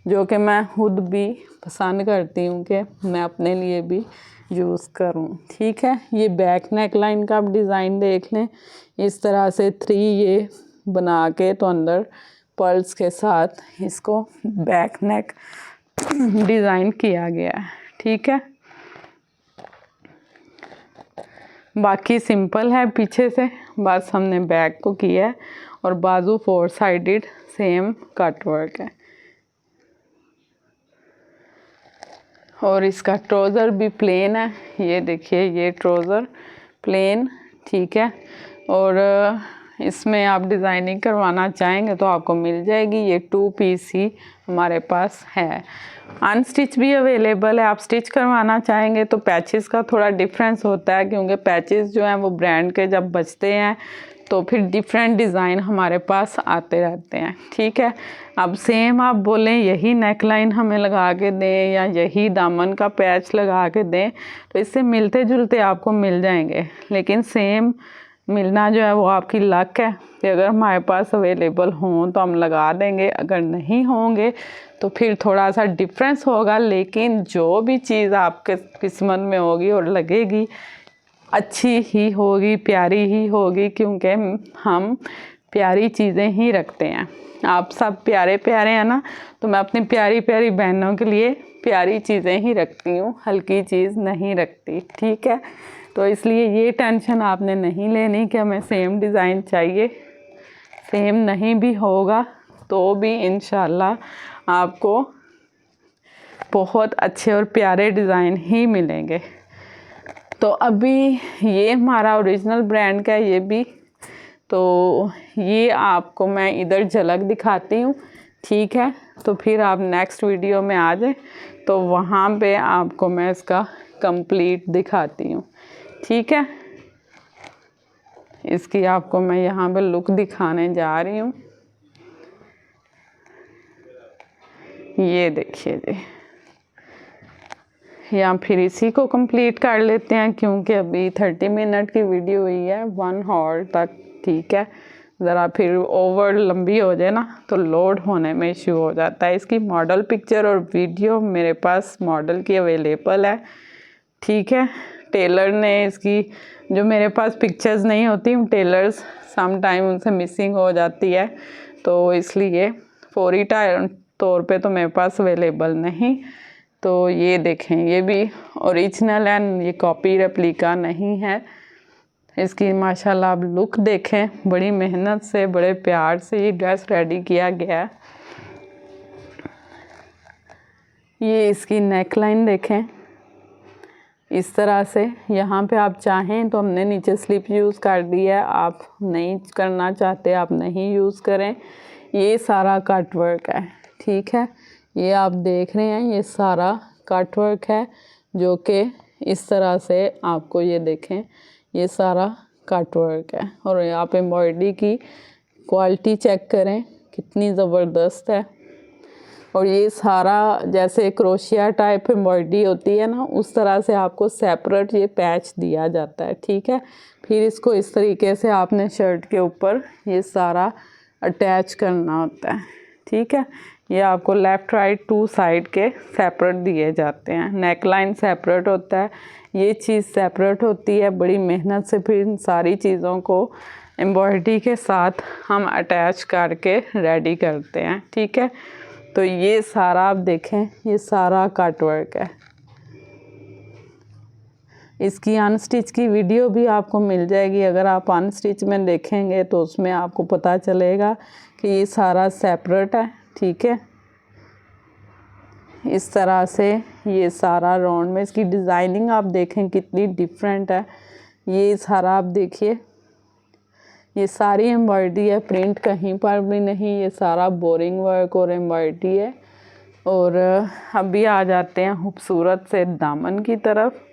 जो कि मैं खुद भी पसंद करती हूँ कि मैं अपने लिए भी यूज़ करूँ, ठीक है। ये बैक नेक लाइन का आप डिज़ाइन देख लें, इस तरह से 3 ये बना के तो अंदर पर्ल्स के साथ इसको बैक नेक डिज़ाइन किया गया है, ठीक है। बाकी सिंपल है पीछे से, बस हमने बैक को किया है और बाजू 4 साइडेड सेम कट वर्क है। और इसका ट्राउज़र भी प्लेन है, ये देखिए ये ट्राउज़र प्लेन, ठीक है। और इसमें आप डिज़ाइनिंग करवाना चाहेंगे तो आपको मिल जाएगी। ये 2 पीस ही हमारे पास है, अनस्टिच भी अवेलेबल है। आप स्टिच करवाना चाहेंगे तो पैचेस का थोड़ा डिफरेंस होता है, क्योंकि पैचेस जो हैं वो ब्रांड के जब बचते हैं तो फिर डिफरेंट डिज़ाइन हमारे पास आते रहते हैं, ठीक है। अब सेम आप बोलें यही नेक लाइन हमें लगा के दें या यही दामन का पैच लगा के दें तो इससे मिलते जुलते आपको मिल जाएंगे, लेकिन सेम मिलना जो है वो आपकी लक है कि अगर हमारे पास अवेलेबल हों तो हम लगा देंगे, अगर नहीं होंगे तो फिर थोड़ा सा डिफरेंस होगा। लेकिन जो भी चीज़ आपके किस्मत में होगी और लगेगी अच्छी ही होगी, प्यारी ही होगी, क्योंकि हम प्यारी चीज़ें ही रखते हैं। आप सब प्यारे प्यारे हैं ना, तो मैं अपनी प्यारी प्यारी बहनों के लिए प्यारी चीज़ें ही रखती हूँ, हल्की चीज़ नहीं रखती, ठीक है। तो इसलिए ये टेंशन आपने नहीं लेनी कि हमें सेम डिज़ाइन चाहिए। सेम नहीं भी होगा तो भी इंशाल्लाह आपको बहुत अच्छे और प्यारे डिज़ाइन ही मिलेंगे। तो अभी ये हमारा ओरिजिनल ब्रांड का है, ये भी तो ये आपको मैं इधर झलक दिखाती हूँ, ठीक है। तो फिर आप नेक्स्ट वीडियो में आ जाए तो वहाँ पे आपको मैं इसका कंप्लीट दिखाती हूँ, ठीक है। इसकी आपको मैं यहाँ पे लुक दिखाने जा रही हूँ। ये देखिए जी, या फिर इसी को कंप्लीट कर लेते हैं, क्योंकि अभी 30 मिनट की वीडियो हुई है 1 आवर तक, ठीक है। ज़रा फिर ओवर लंबी हो जाए ना तो लोड होने में इशू हो जाता है। इसकी मॉडल पिक्चर और वीडियो मेरे पास मॉडल की अवेलेबल है, ठीक है। टेलर ने इसकी, जो मेरे पास पिक्चर्स नहीं होती, टेलर्स सम टाइम उनसे मिसिंग हो जाती है, तो इसलिए फौरी तौर पे तो मेरे पास अवेलेबल नहीं। तो ये देखें, ये भी ओरिजिनल है, ये कॉपी रेप्लिका नहीं है। इसकी माशाल्लाह आप लुक देखें, बड़ी मेहनत से बड़े प्यार से ये ड्रेस रेडी किया गया है। ये इसकी नेक लाइन देखें, इस तरह से यहाँ पे आप चाहें तो हमने नीचे स्लिप यूज़ कर दी है, आप नहीं करना चाहते आप नहीं यूज़ करें। ये सारा कट वर्क है, ठीक है। ये आप देख रहे हैं ये सारा कट वर्क है, जो कि इस तरह से आपको ये देखें ये सारा कट वर्क है। और आप एम्ब्रॉयडरी की क्वालिटी चेक करें कितनी ज़बरदस्त है। और ये सारा जैसे क्रोशिया टाइप एम्ब्रॉयडरी होती है ना, उस तरह से आपको सेपरेट ये पैच दिया जाता है, ठीक है। फिर इसको इस तरीके से आपने शर्ट के ऊपर ये सारा अटैच करना होता है, ठीक है। ये आपको लेफ़्ट राइट 2 साइड के सेपरेट दिए जाते हैं। नेक लाइन सेपरेट होता है, ये चीज़ सेपरेट होती है। बड़ी मेहनत से फिर इन सारी चीज़ों को एम्ब्रॉयडरी के साथ हम अटैच करके रेडी करते हैं, ठीक है। तो ये सारा आप देखें, ये सारा कट वर्क है। इसकी अनस्टिच की वीडियो भी आपको मिल जाएगी, अगर आप अनस्टिच में देखेंगे तो उसमें आपको पता चलेगा कि ये सारा सेपरेट है, ठीक है। इस तरह से ये सारा राउंड में इसकी डिज़ाइनिंग आप देखें कितनी डिफरेंट है। ये सारा आप देखिए, ये सारी एम्ब्रॉयडरी है, प्रिंट कहीं पर भी नहीं, ये सारा बोरिंग वर्क और एम्ब्रॉयडरी है। और अभी आ जाते हैं खूबसूरत से दामन की तरफ।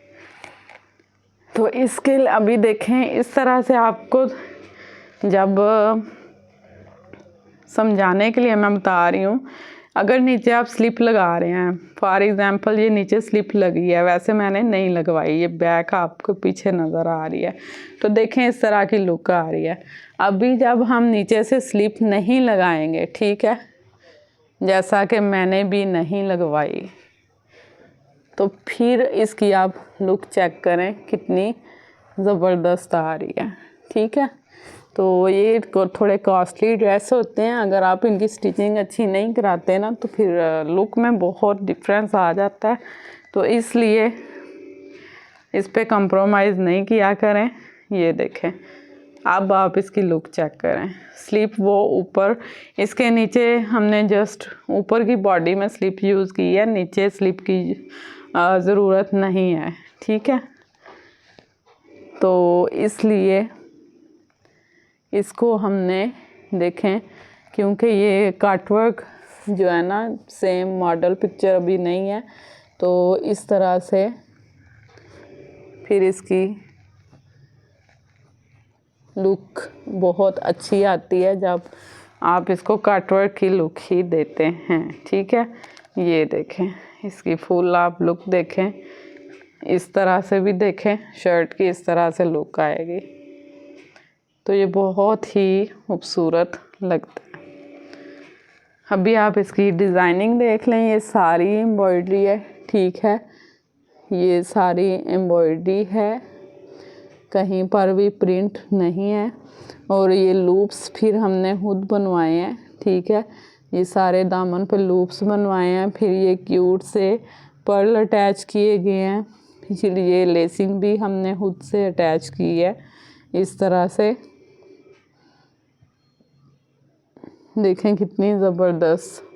तो इसके अभी देखें, इस तरह से आपको जब समझाने के लिए मैं बता रही हूँ, अगर नीचे आप स्लिप लगा रहे हैं, फॉर एग्ज़ाम्पल ये नीचे स्लिप लगी है, वैसे मैंने नहीं लगवाई, ये बैक आपको पीछे नज़र आ रही है, तो देखें इस तरह की लुक आ रही है। अभी जब हम नीचे से स्लिप नहीं लगाएंगे, ठीक है, जैसा कि मैंने भी नहीं लगवाई, तो फिर इसकी आप लुक चेक करें कितनी ज़बरदस्त आ रही है, ठीक है। तो ये थोड़े कॉस्टली ड्रेस होते हैं, अगर आप इनकी स्टिचिंग अच्छी नहीं कराते ना तो फिर लुक में बहुत डिफरेंस आ जाता है। तो इसलिए इस पे कंप्रोमाइज़ नहीं किया करें। ये देखें, अब आप इसकी लुक चेक करें। स्लीप वो ऊपर, इसके नीचे हमने जस्ट ऊपर की बॉडी में स्लीप यूज़ की है, नीचे स्लीप की ज़रूरत नहीं है, ठीक है। तो इसलिए इसको हमने देखें, क्योंकि ये कटवर्क जो है ना सेम मॉडल पिक्चर अभी नहीं है, तो इस तरह से फिर इसकी लुक बहुत अच्छी आती है जब आप इसको कटवर्क की लुक ही देते हैं, ठीक है। ये देखें, इसकी फुल आप लुक देखें, इस तरह से भी देखें, शर्ट की इस तरह से लुक आएगी, तो ये बहुत ही खूबसूरत लगता है। अभी आप इसकी डिज़ाइनिंग देख लें, ये सारी एम्ब्रॉयडरी है, ठीक है। ये सारी एम्ब्रॉयडरी है, कहीं पर भी प्रिंट नहीं है, और ये लूप्स फिर हमने खुद बनवाए हैं, ठीक है। ये सारे दामन पे लूप्स बनवाए हैं, फिर ये क्यूट से पर्ल अटैच किए गए हैं, फिर ये लेसिंग भी हमने खुद से अटैच की है, इस तरह से देखें कितनी ज़बरदस्त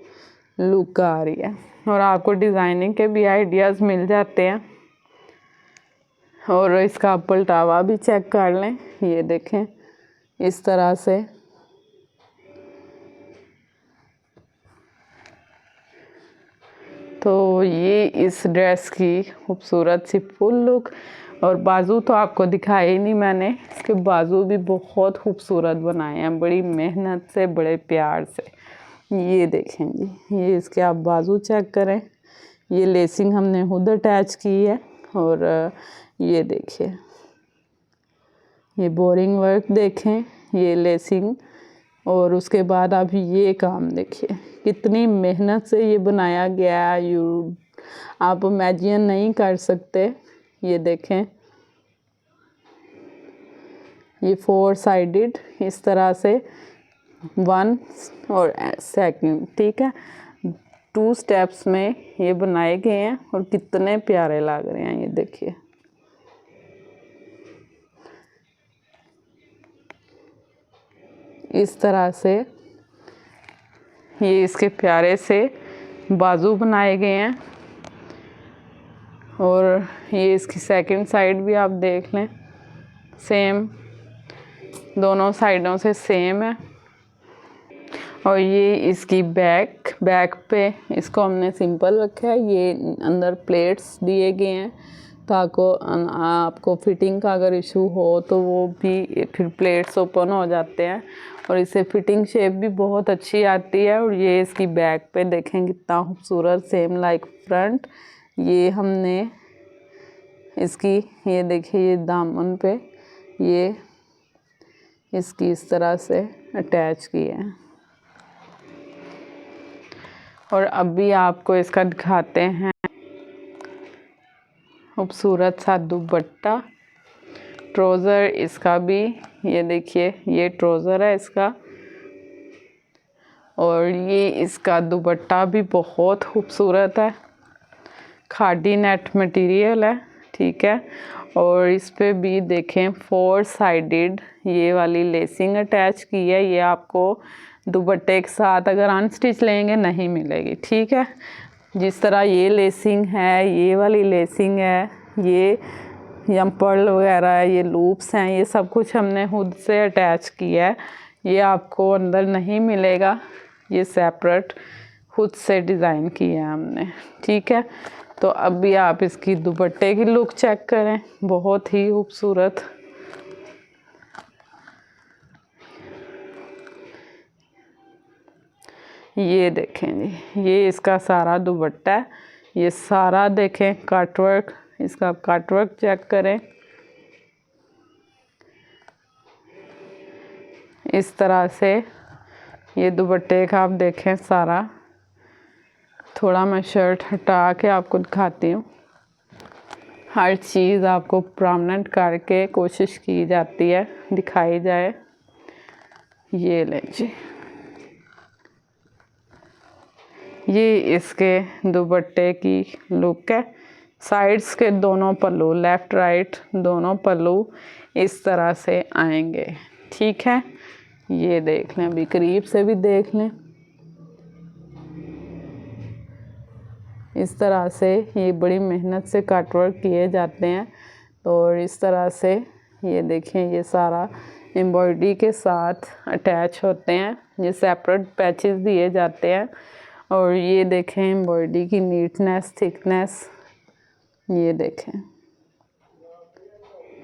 लुक आ रही है। और आपको डिज़ाइनिंग के भी आइडियाज़ मिल जाते हैं। और इसका पलटावा भी चेक कर लें, ये देखें इस तरह से। तो ये इस ड्रेस की खूबसूरत सी फुल लुक। और बाजू तो आपको दिखाए ही नहीं मैंने, इसके बाजू भी बहुत खूबसूरत बनाए हैं, बड़ी मेहनत से, बड़े प्यार से। ये देखें जी, ये इसके आप बाजू चेक करें, ये लेसिंग हमने खुद अटैच की है। और ये देखिए, ये बोरिंग वर्क देखें, ये लेसिंग, और उसके बाद आप ये काम देखिए, कितनी मेहनत से ये बनाया गया है, आप इमेजिन नहीं कर सकते। ये देखें, ये 4 साइडेड इस तरह से, 1 और 2, ठीक है, 2 स्टेप्स में ये बनाए गए हैं, और कितने प्यारे लग रहे हैं, ये देखिए। इस तरह से ये इसके प्यारे से बाजू बनाए गए हैं। और ये इसकी सेकंड साइड भी आप देख लें, सेम, दोनों साइडों से सेम है। और ये इसकी बैक पे इसको हमने सिंपल रखा है, ये अंदर प्लेट्स दिए गए हैं ताकि आपको फिटिंग का अगर इशू हो तो वो भी फिर प्लेट्स ओपन हो जाते हैं, और इससे फिटिंग शेप भी बहुत अच्छी आती है। और ये इसकी बैक पे देखें कितना खूबसूरत, सेम लाइक फ्रंट। ये हमने इसकी, ये देखिए, ये दामन पे ये इसकी इस तरह से अटैच किए हैं। और अभी आपको इसका दिखाते हैं खूबसूरत सा दुपट्टा, ट्राउज़र इसका भी, ये देखिए, ये ट्राउज़र है इसका। और ये इसका दुपट्टा भी बहुत खूबसूरत है, खादी नेट मटेरियल है, ठीक है। और इस पे भी देखें 4 साइडेड ये वाली लेसिंग अटैच की है, ये आपको दुपट्टे के साथ अगर अनस्टिच लेंगे नहीं मिलेगी, ठीक है। जिस तरह ये लेसिंग है, ये वाली लेसिंग है, ये पर्ल वगैरह है, ये लूप्स हैं, ये सब कुछ हमने खुद से अटैच किया है, ये आपको अंदर नहीं मिलेगा, ये सेपरेट खुद से डिज़ाइन किया है हमने, ठीक है। तो अभी आप इसकी दुपट्टे की लुक चेक करें, बहुत ही खूबसूरत। ये देखें जी, ये इसका सारा दुपट्टा है, ये सारा देखें कटवर्क, इसका कटवर्क चेक करें, इस तरह से ये दुपट्टे का आप देखें सारा। थोड़ा मैं शर्ट हटा के आपको दिखाती हूँ, हर चीज़ आपको प्रोमिनेंट करके कोशिश की जाती है दिखाई जाए। ये लें जी, ये इसके दुपट्टे की लुक है, साइड्स के दोनों पल्लू, लेफ़्ट राइट दोनों पल्लू इस तरह से आएंगे। ठीक है, ये देख लें, अभी करीब से भी देख लें। इस तरह से ये बड़ी मेहनत से कटवर्क किए जाते हैं। तो इस तरह से ये देखें, ये सारा एम्ब्रॉयडरी के साथ अटैच होते हैं। ये सेपरेट पैचेस दिए जाते हैं। और ये देखें एम्ब्रॉयडरी की नीटनेस, थिकनेस, ये देखें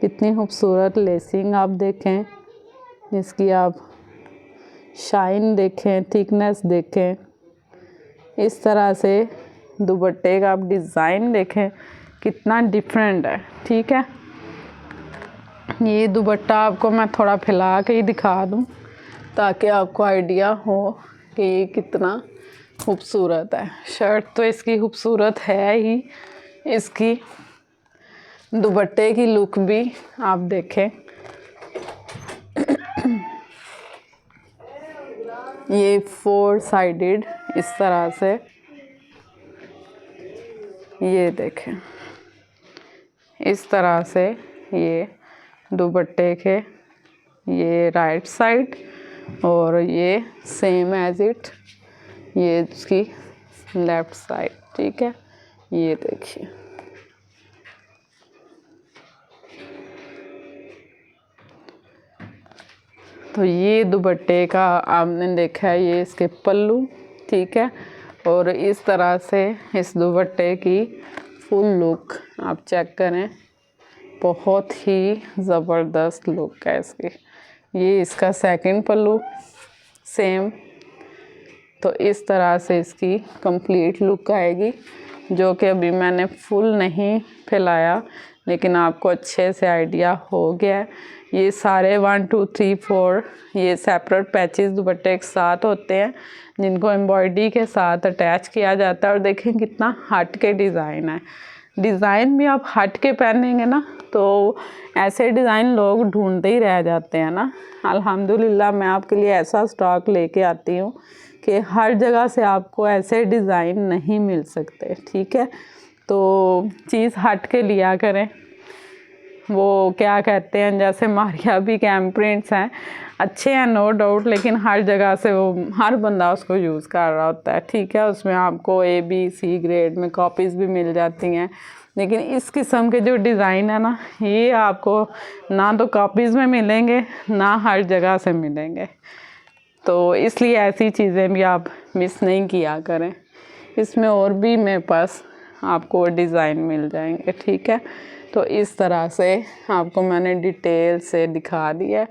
कितनी खूबसूरत लेसिंग आप देखें, इसकी आप शाइन देखें, थिकनेस देखें। इस तरह से दुपट्टे का आप डिज़ाइन देखें कितना डिफरेंट है। ठीक है, ये दुपट्टा आपको मैं थोड़ा फैला के ही दिखा दूँ ताकि आपको आइडिया हो कि ये कितना खूबसूरत है। शर्ट तो इसकी खूबसूरत है ही, इसकी दुपट्टे की लुक भी आप देखें। ये 4 साइडेड इस तरह से, ये देखें इस तरह से ये दुपट्टे के, ये राइट साइड और ये सेम एज इट ये इसकी लेफ़्ट साइड। ठीक है, ये देखिए तो ये दुपट्टे का आपने देखा है, ये इसके पल्लू। ठीक है, और इस तरह से इस दुपट्टे की फुल लुक आप चेक करें, बहुत ही ज़बरदस्त लुक है इसकी। ये इसका सेकंड पल्लू सेम। तो इस तरह से इसकी कंप्लीट लुक आएगी, जो कि अभी मैंने फुल नहीं फैलाया, लेकिन आपको अच्छे से आइडिया हो गया है। ये सारे 1 2 3 4 ये सेपरेट पैचेस दुपट्टे के साथ होते हैं, जिनको एम्ब्रॉयडरी के साथ अटैच किया जाता है। और देखें कितना हट के डिज़ाइन है। डिज़ाइन भी आप हट के पहनेंगे ना तो ऐसे डिज़ाइन लोग ढूंढते ही रह जाते हैं ना। अल्हम्दुलिल्लाह मैं आपके लिए ऐसा स्टॉक लेके आती हूँ कि हर जगह से आपको ऐसे डिज़ाइन नहीं मिल सकते। ठीक है, तो चीज़ हट के लिया करें। वो क्या कहते हैं, जैसे मारिया भी कैम प्रिंट्स हैं, अच्छे हैं नो डाउट, लेकिन हर जगह से वो हर बंदा उसको यूज़ कर रहा होता है। ठीक है, उसमें आपको ABC ग्रेड में कॉपीज़ भी मिल जाती हैं, लेकिन इस किस्म के जो डिज़ाइन है ना, ये आपको ना तो कॉपीज़ में मिलेंगे ना हर जगह से मिलेंगे। तो इसलिए ऐसी चीज़ें भी आप मिस नहीं किया करें। इसमें और भी मेरे पास आपको डिज़ाइन मिल जाएंगे। ठीक है, तो इस तरह से आपको मैंने डिटेल से दिखा दिया,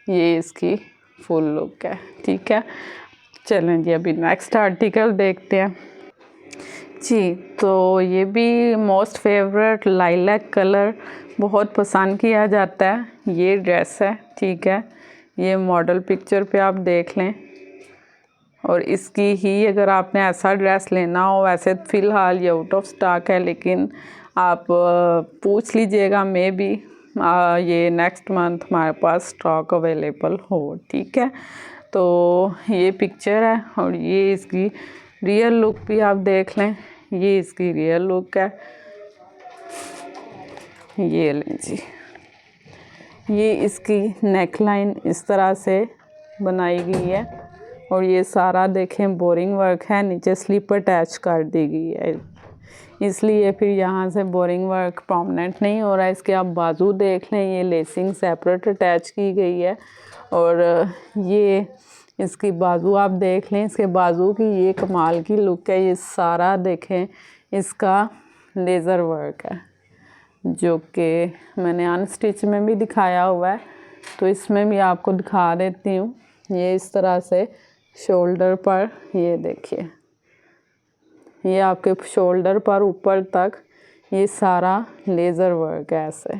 ये इसकी फुल लुक है। ठीक है, चलें जी अभी नेक्स्ट आर्टिकल देखते हैं जी। तो ये भी मोस्ट फेवरेट लाइलैक कलर बहुत पसंद किया जाता है। ये ड्रेस है। ठीक है, ये मॉडल पिक्चर पे आप देख लें, और इसकी ही अगर आपने ऐसा ड्रेस लेना हो, वैसे फ़िलहाल ये आउट ऑफ स्टॉक है, लेकिन आप पूछ लीजिएगा, मे बी ये नेक्स्ट मंथ हमारे पास स्टॉक अवेलेबल हो। ठीक है, तो ये पिक्चर है और ये इसकी रियल लुक भी आप देख लें। ये इसकी रियल लुक है, ये लें जी। ये इसकी नेक लाइन इस तरह से बनाई गई है, और ये सारा देखें बोरिंग वर्क है, नीचे स्लिप अटैच कर दी गई है, इसलिए फिर यहाँ से बोरिंग वर्क परमानेंट नहीं हो रहा है। इसके आप बाजू देख लें, ये लेसिंग सेपरेट अटैच की गई है, और ये इसकी बाजू आप देख लें, इसके बाजू की ये कमाल की लुक है। ये सारा देखें इसका लेज़र वर्क है, जो कि मैंने अनस्टिच में भी दिखाया हुआ है, तो इसमें भी आपको दिखा देती हूँ। ये इस तरह से शोल्डर पर, ये देखिए, ये आपके शोल्डर पर ऊपर तक ये सारा लेज़र वर्क है ऐसे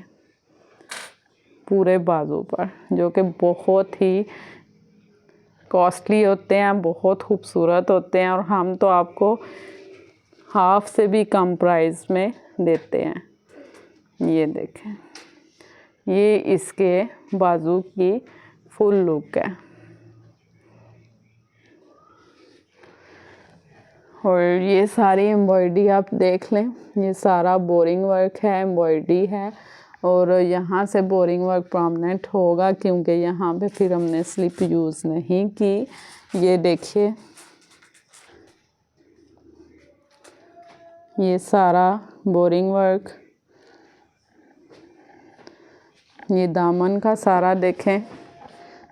पूरे बाजू पर, जो कि बहुत ही कॉस्टली होते हैं, बहुत खूबसूरत होते हैं, और हम तो आपको हाफ से भी कम प्राइस में देते हैं। ये देखें, ये इसके बाजू की फुल लुक है। और ये सारी एम्ब्रॉयडरी आप देख लें, ये सारा बोरिंग वर्क है, एम्ब्रॉयडरी है। और यहाँ से बोरिंग वर्क परमानेंट होगा क्योंकि यहाँ पे फिर हमने स्लिप यूज़ नहीं की। ये देखिए, ये सारा बोरिंग वर्क, ये दामन का सारा देखें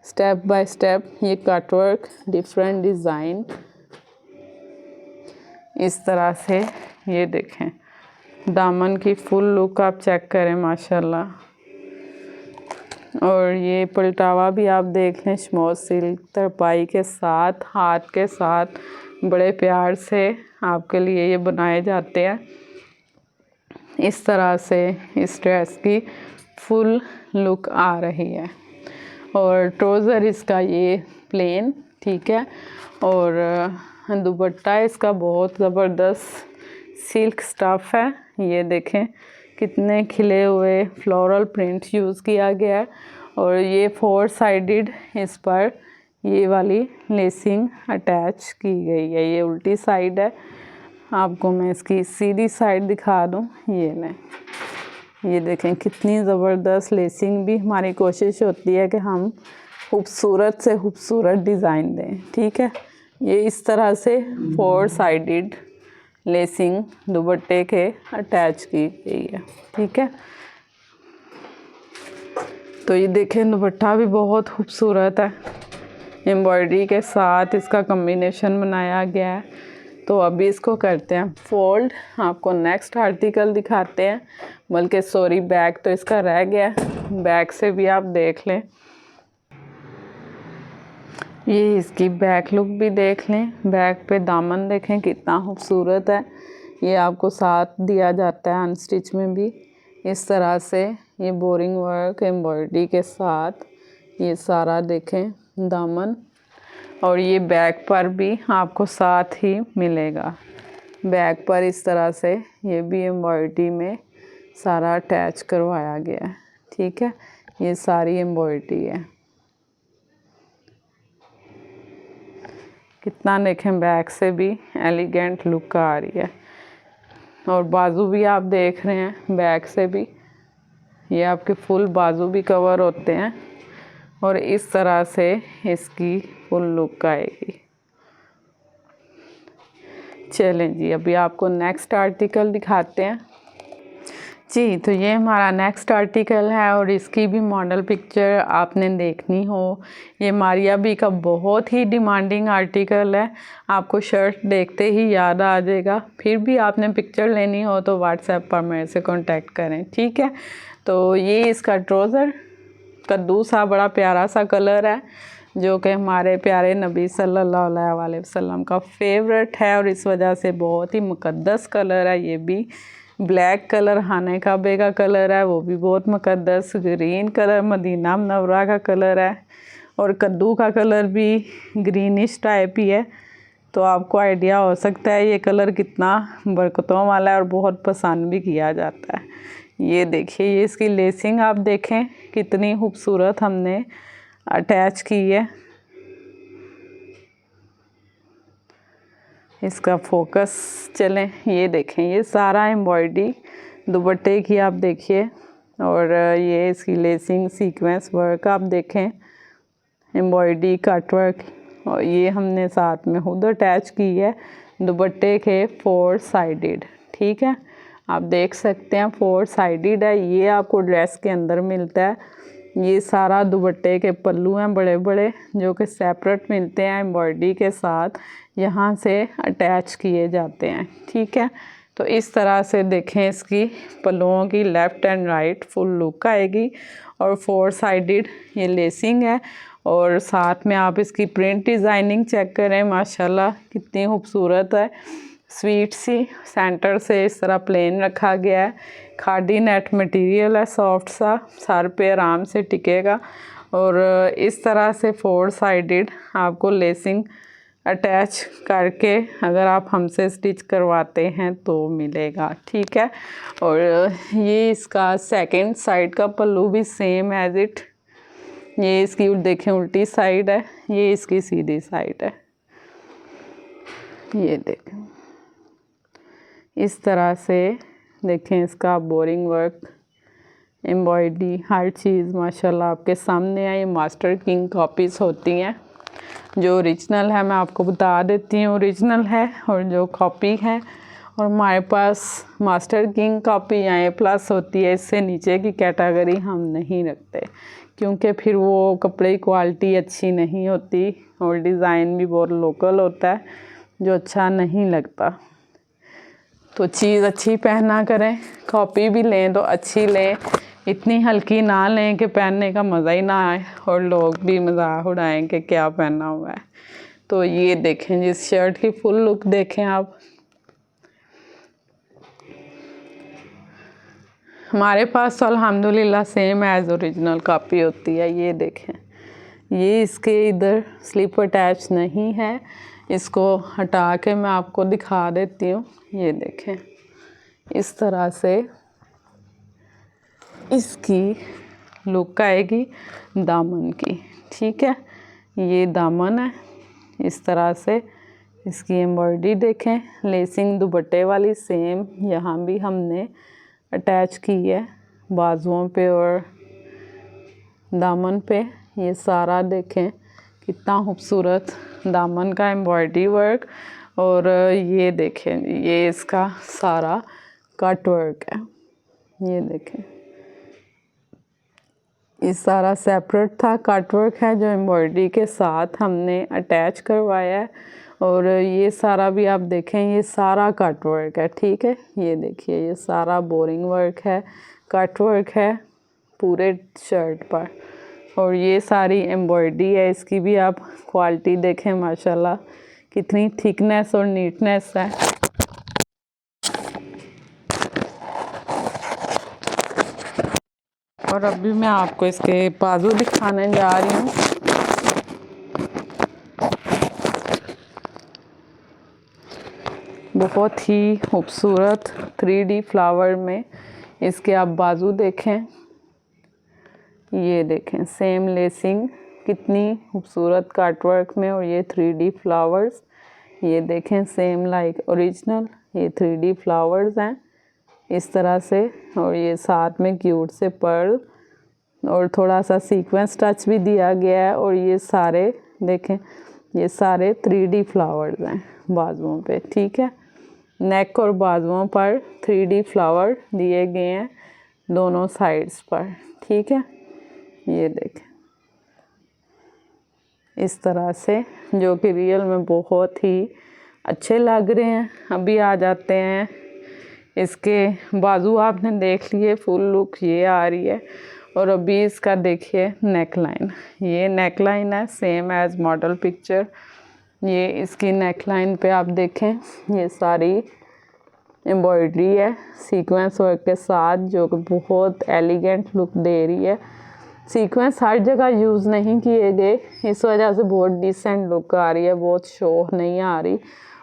स्टेप बाय स्टेप, ये कट वर्क, डिफरेंट डिज़ाइन इस तरह से। ये देखें दामन की फुल लुक आप चेक करें माशाल्लाह। और ये पलटावा भी आप देख लें, स्मॉल सिल्क तरपाई के साथ, हाथ के साथ बड़े प्यार से आपके लिए ये बनाए जाते हैं। इस तरह से इस ड्रेस की फुल लुक आ रही है। और ट्राउज़र इसका ये प्लेन, ठीक है। और दुपट्टा इसका बहुत ज़बरदस्त सिल्क स्टफ़ है। ये देखें कितने खिले हुए फ्लोरल प्रिंट यूज़ किया गया है। और ये 4 साइडेड इस पर ये वाली लेसिंग अटैच की गई है। ये उल्टी साइड है, आपको मैं इसकी सीधी साइड दिखा दूँ। ये लें, ये देखें कितनी ज़बरदस्त लेसिंग भी। हमारी कोशिश होती है कि हम खूबसूरत से खूबसूरत डिज़ाइन दें, ठीक है। ये इस तरह से 4 साइडेड लेसिंग दुपट्टे के अटैच की गई है, ठीक है। तो ये देखें दुपट्टा भी बहुत खूबसूरत है, एम्ब्रॉयडरी के साथ इसका कॉम्बिनेशन बनाया गया है। तो अभी इसको करते हैं फोल्ड, आपको नेक्स्ट आर्टिकल दिखाते हैं। बल्कि सॉरी, बैक तो इसका रह गया, बैक से भी आप देख लें। ये इसकी बैक लुक भी देख लें, बैक पे दामन देखें कितना खूबसूरत है। ये आपको साथ दिया जाता है अनस्टिच में भी इस तरह से। ये बोरिंग वर्क एम्ब्रॉयडरी के साथ ये सारा देखें दामन। और ये बैक पर भी आपको साथ ही मिलेगा, बैक पर इस तरह से ये भी एम्ब्रॉयडरी में सारा अटैच करवाया गया है, ठीक है। ये सारी एम्ब्रॉयडरी है। कितना देखें बैक से भी एलिगेंट लुक आ रही है। और बाजू भी आप देख रहे हैं बैक से भी, ये आपके फुल बाजू भी कवर होते हैं। और इस तरह से इसकी फुल लुक आएगी। चलें जी, अभी आपको नेक्स्ट आर्टिकल दिखाते हैं जी। तो ये हमारा नेक्स्ट आर्टिकल है और इसकी भी मॉडल पिक्चर आपने देखनी हो। ये मारिया बी का बहुत ही डिमांडिंग आर्टिकल है, आपको शर्ट देखते ही याद आ जाएगा। फिर भी आपने पिक्चर लेनी हो तो व्हाट्सएप पर मेरे से कांटेक्ट करें, ठीक है। तो ये इसका ट्राउज़र कद्दू सा बड़ा प्यारा सा कलर है, जो कि हमारे प्यारे नबी सल्लल्लाहु अलैहि वसल्लम का फेवरेट है और इस वजह से बहुत ही मुक़द्दस कलर है। ये भी ब्लैक कलर हाने काबे का कलर है, वो भी बहुत मुक़द्दस। ग्रीन कलर मदीना मुनव्वरा का कलर है और कद्दू का कलर भी ग्रीनिश टाइप ही है। तो आपको आइडिया हो सकता है ये कलर कितना बरकतों वाला है और बहुत पसंद भी किया जाता है। ये देखिए, ये इसकी लेसिंग आप देखें कितनी खूबसूरत हमने अटैच की है। इसका फोकस चलें, ये देखें ये सारा एम्ब्रॉयडरी दुपट्टे की आप देखिए। और ये इसकी लेसिंग सीक्वेंस वर्क आप देखें, एम्ब्रॉयडरी कट वर्क। और ये हमने साथ में खुद अटैच की है दुपट्टे के 4 साइडेड, ठीक है। आप देख सकते हैं 4 साइडेड है। ये आपको ड्रेस के अंदर मिलता है। ये सारा दुपट्टे के पल्लू हैं बड़े बड़े, जो कि सेपरेट मिलते हैं एम्ब्रॉयडरी के साथ, यहाँ से अटैच किए जाते हैं, ठीक है। तो इस तरह से देखें इसकी पल्लुओं की left and right full look आएगी। और 4 साइडेड ये लेसिंग है। और साथ में आप इसकी प्रिंट डिज़ाइनिंग चेक करें, माशाल्लाह कितनी खूबसूरत है। स्वीट सी सेंटर से इस तरह प्लेन रखा गया है। खादी नेट मटेरियल है, सॉफ्ट सा, सर पे आराम से टिकेगा। और इस तरह से 4 साइडेड आपको लेसिंग अटैच करके अगर आप हमसे स्टिच करवाते हैं तो मिलेगा, ठीक है। और ये इसका सेकंड साइड का पल्लू भी सेम एज इट, ये इसकी देखें उल्टी साइड है, ये इसकी सीधी साइड है। ये देखें इस तरह से देखें इसका बोरिंग वर्क, एम्ब्रॉयडरी, हर चीज़ माशाल्लाह आपके सामने है। ये मास्टर किंग कॉपीज़ होती हैं। जो ओरिजिनल है मैं आपको बता देती हूँ, ओरिजिनल है और जो कॉपी है। और हमारे पास मास्टर किंग कॉपी या A+ होती है, इससे नीचे की कैटेगरी हम नहीं रखते क्योंकि फिर वो कपड़े की क्वालिटी अच्छी नहीं होती और डिज़ाइन भी बहुत लोकल होता है जो अच्छा नहीं लगता। तो चीज़ अच्छी पहना करें, कॉपी भी लें तो अच्छी लें, इतनी हल्की ना लें कि पहनने का मज़ा ही ना आए और लोग भी मजाक उड़ाएं कि क्या पहना हुआ है। तो ये देखें, जिस शर्ट की फुल लुक देखें आप। हमारे पास तो अल्हम्दुलिल्लाह सेम एज़ ओरिजिनल कॉपी होती है। ये देखें, ये इसके इधर स्लिप अटैच नहीं है, इसको हटा के मैं आपको दिखा देती हूँ। ये देखें, इस तरह से इसकी लुक आएगी दामन की। ठीक है, ये दामन है। इस तरह से इसकी एम्ब्रॉयडरी देखें, लेसिंग दुपट्टे वाली सेम यहाँ भी हमने अटैच की है बाजुओं पे और दामन पे। ये सारा देखें कितना खूबसूरत दामन का एम्ब्रॉयडरी वर्क। और ये देखें, ये इसका सारा कट वर्क है। ये देखें, ये सारा सेपरेट था, कट वर्क है जो एम्ब्रॉयडरी के साथ हमने अटैच करवाया है। और ये सारा भी आप देखें, ये सारा कट वर्क है। ठीक है, ये देखिए, ये सारा बोरिंग वर्क है, कट वर्क है पूरे शर्ट पर। और ये सारी एम्ब्रॉयडरी है, इसकी भी आप क्वालिटी देखें माशाल्लाह कितनी थिकनेस और नीटनेस है। और अभी मैं आपको इसके बाजू दिखाने जा रही हूँ। बहुत ही खूबसूरत 3D फ्लावर में इसके आप बाजू देखें। ये देखें, सेम लेसिंग कितनी खूबसूरत कट वर्क में, और ये 3D फ्लावर्स। ये देखें, सेम लाइक ओरिजिनल ये 3D फ्लावर्स हैं इस तरह से। और ये साथ में क्यूट से पर्ल और थोड़ा सा सीक्वेंस टच भी दिया गया है। और ये सारे देखें, ये सारे 3D फ्लावर्स हैं बाजुओं पे। ठीक है, नेक और बाजुओं पर 3D फ्लावर दिए गए हैं दोनों साइड्स पर। ठीक है, ये देखें इस तरह से, जो कि रियल में बहुत ही अच्छे लग रहे हैं। अभी आ जाते हैं इसके बाजू, आपने देख लिए, फुल लुक ये आ रही है। और अभी इसका देखिए नेक लाइन, ये नेक लाइन है सेम एज मॉडल पिक्चर। ये इसकी नेक लाइन पे आप देखें, ये सारी एम्ब्रॉयडरी है सीक्वेंस वर्क के साथ, जो कि बहुत एलिगेंट लुक दे रही है। सीक्वेंस हर जगह यूज़ नहीं किए गए, इस वजह से बहुत डिसेंट लुक आ रही है, बहुत शो नहीं आ रही।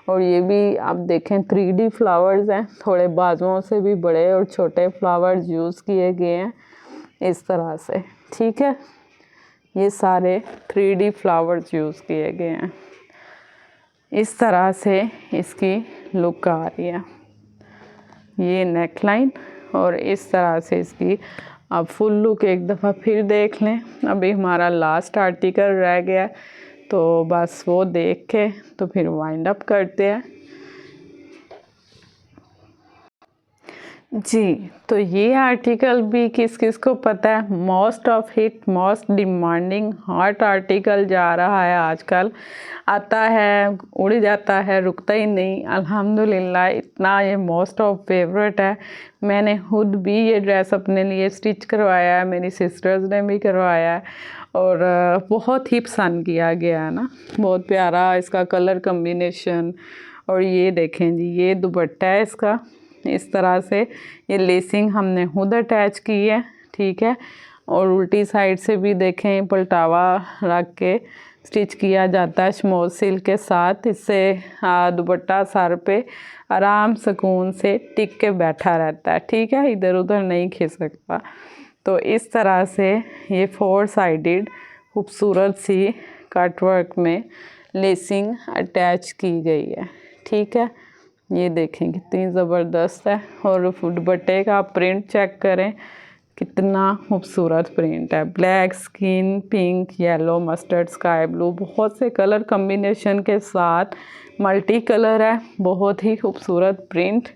और ये भी आप देखें 3D फ्लावर्स हैं, थोड़े बाजुओं से भी बड़े और छोटे फ्लावर्स यूज़ किए गए हैं इस तरह से। ठीक है, ये सारे 3D फ्लावर्स यूज़ किए गए हैं। इस तरह से इसकी लुक आ रही है। ये नेक लाइन और इस तरह से इसकी आप फुल लुक एक दफ़ा फिर देख लें। अभी हमारा लास्ट आर्टिकल रह गया है, तो बस वो देख के तो फिर वाइंड अप करते हैं। जी, तो ये आर्टिकल भी किस किस को पता है, most of hit, most demanding hot article जा रहा है आजकल। आता है, उड़ जाता है, रुकता ही नहीं। अल्हम्दुलिल्लाह इतना ये मोस्ट ऑफ फेवरेट है। मैंने खुद भी ये ड्रेस अपने लिए स्टिच करवाया है, मेरी सिस्टर्स ने भी करवाया है और बहुत ही पसंद किया गया है ना। बहुत प्यारा इसका कलर कम्बिनेशन। और ये देखें जी, ये दुपट्टा है इसका इस तरह से, ये लेसिंग हमने खुद अटैच की है। ठीक है, और उल्टी साइड से भी देखें पलटावा रख के स्टिच किया जाता है शमोल सिल्क के साथ। इससे दुपट्टा सर पे आराम सुकून से टिक के बैठा रहता है। ठीक है, इधर उधर नहीं खिसकता। तो इस तरह से ये 4 साइडेड खूबसूरत सी कट वर्क में लेसिंग अटैच की गई है। ठीक है, ये देखें कितनी ज़बरदस्त है। और दुपट्टे का प्रिंट चेक करें, कितना खूबसूरत प्रिंट है। Black, skin, pink, yellow, mustard, sky blue, बहुत से कलर कम्बिनेशन के साथ मल्टी कलर है, बहुत ही खूबसूरत प्रिंट।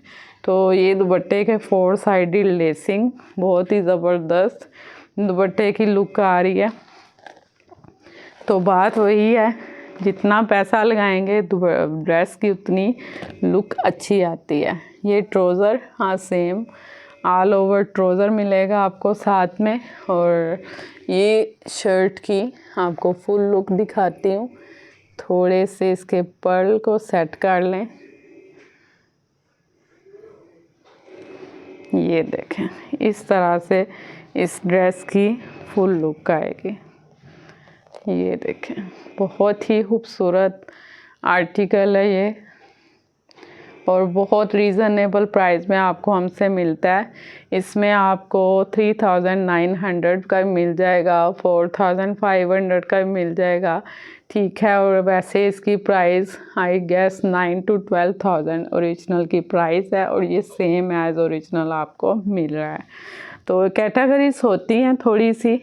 तो ये दुपट्टे के 4 साइडेड लेसिंग, बहुत ही ज़बरदस्त दुपट्टे की लुक आ रही है। तो बात वही है, जितना पैसा लगाएंगे ड्रेस की उतनी लुक अच्छी आती है। ये ट्राउज़र, हाँ सेम ऑल ओवर ट्राउज़र मिलेगा आपको साथ में। और ये शर्ट की आपको फुल लुक दिखाती हूँ। थोड़े से इसके पर्ल को सेट कर लें। ये देखें, इस तरह से इस ड्रेस की फुल लुक आएगी। ये देखें, बहुत ही खूबसूरत आर्टिकल है ये, और बहुत रीज़नेबल प्राइस में आपको हमसे मिलता है। इसमें आपको 3900 का मिल जाएगा, 4500 का मिल जाएगा, ठीक है। और वैसे इसकी price I guess 9 to 12,000 original की प्राइस है, और ये सेम एज ओरिजिनल आपको मिल रहा है। तो कैटेगरीज होती हैं थोड़ी सी,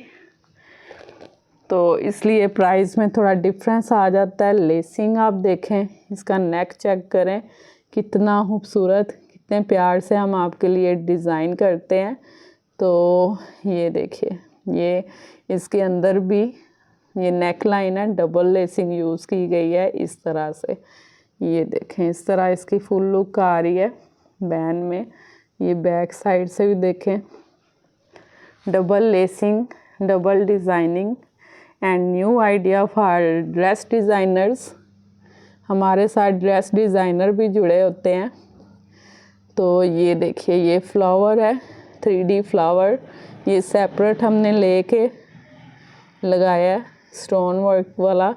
तो इसलिए प्राइस में थोड़ा डिफरेंस आ जाता है। लेसिंग आप देखें, इसका नेक चेक करें, कितना खूबसूरत, कितने प्यार से हम आपके लिए डिज़ाइन करते हैं। तो ये देखिए, ये इसके अंदर भी ये नेक लाइन है, डबल लेसिंग यूज़ की गई है इस तरह से। ये देखें, इस तरह इसकी फुल लुक आ रही है बैंड में। ये बैक साइड से भी देखें, double lacing, double designing and new idea for dress designers. हमारे साथ ड्रेस डिज़ाइनर भी जुड़े होते हैं। तो ये देखिए, ये फ्लावर है, 3D फ्लावर, ये सेपरेट हमने लेके लगाया है, स्टोन वर्क वाला,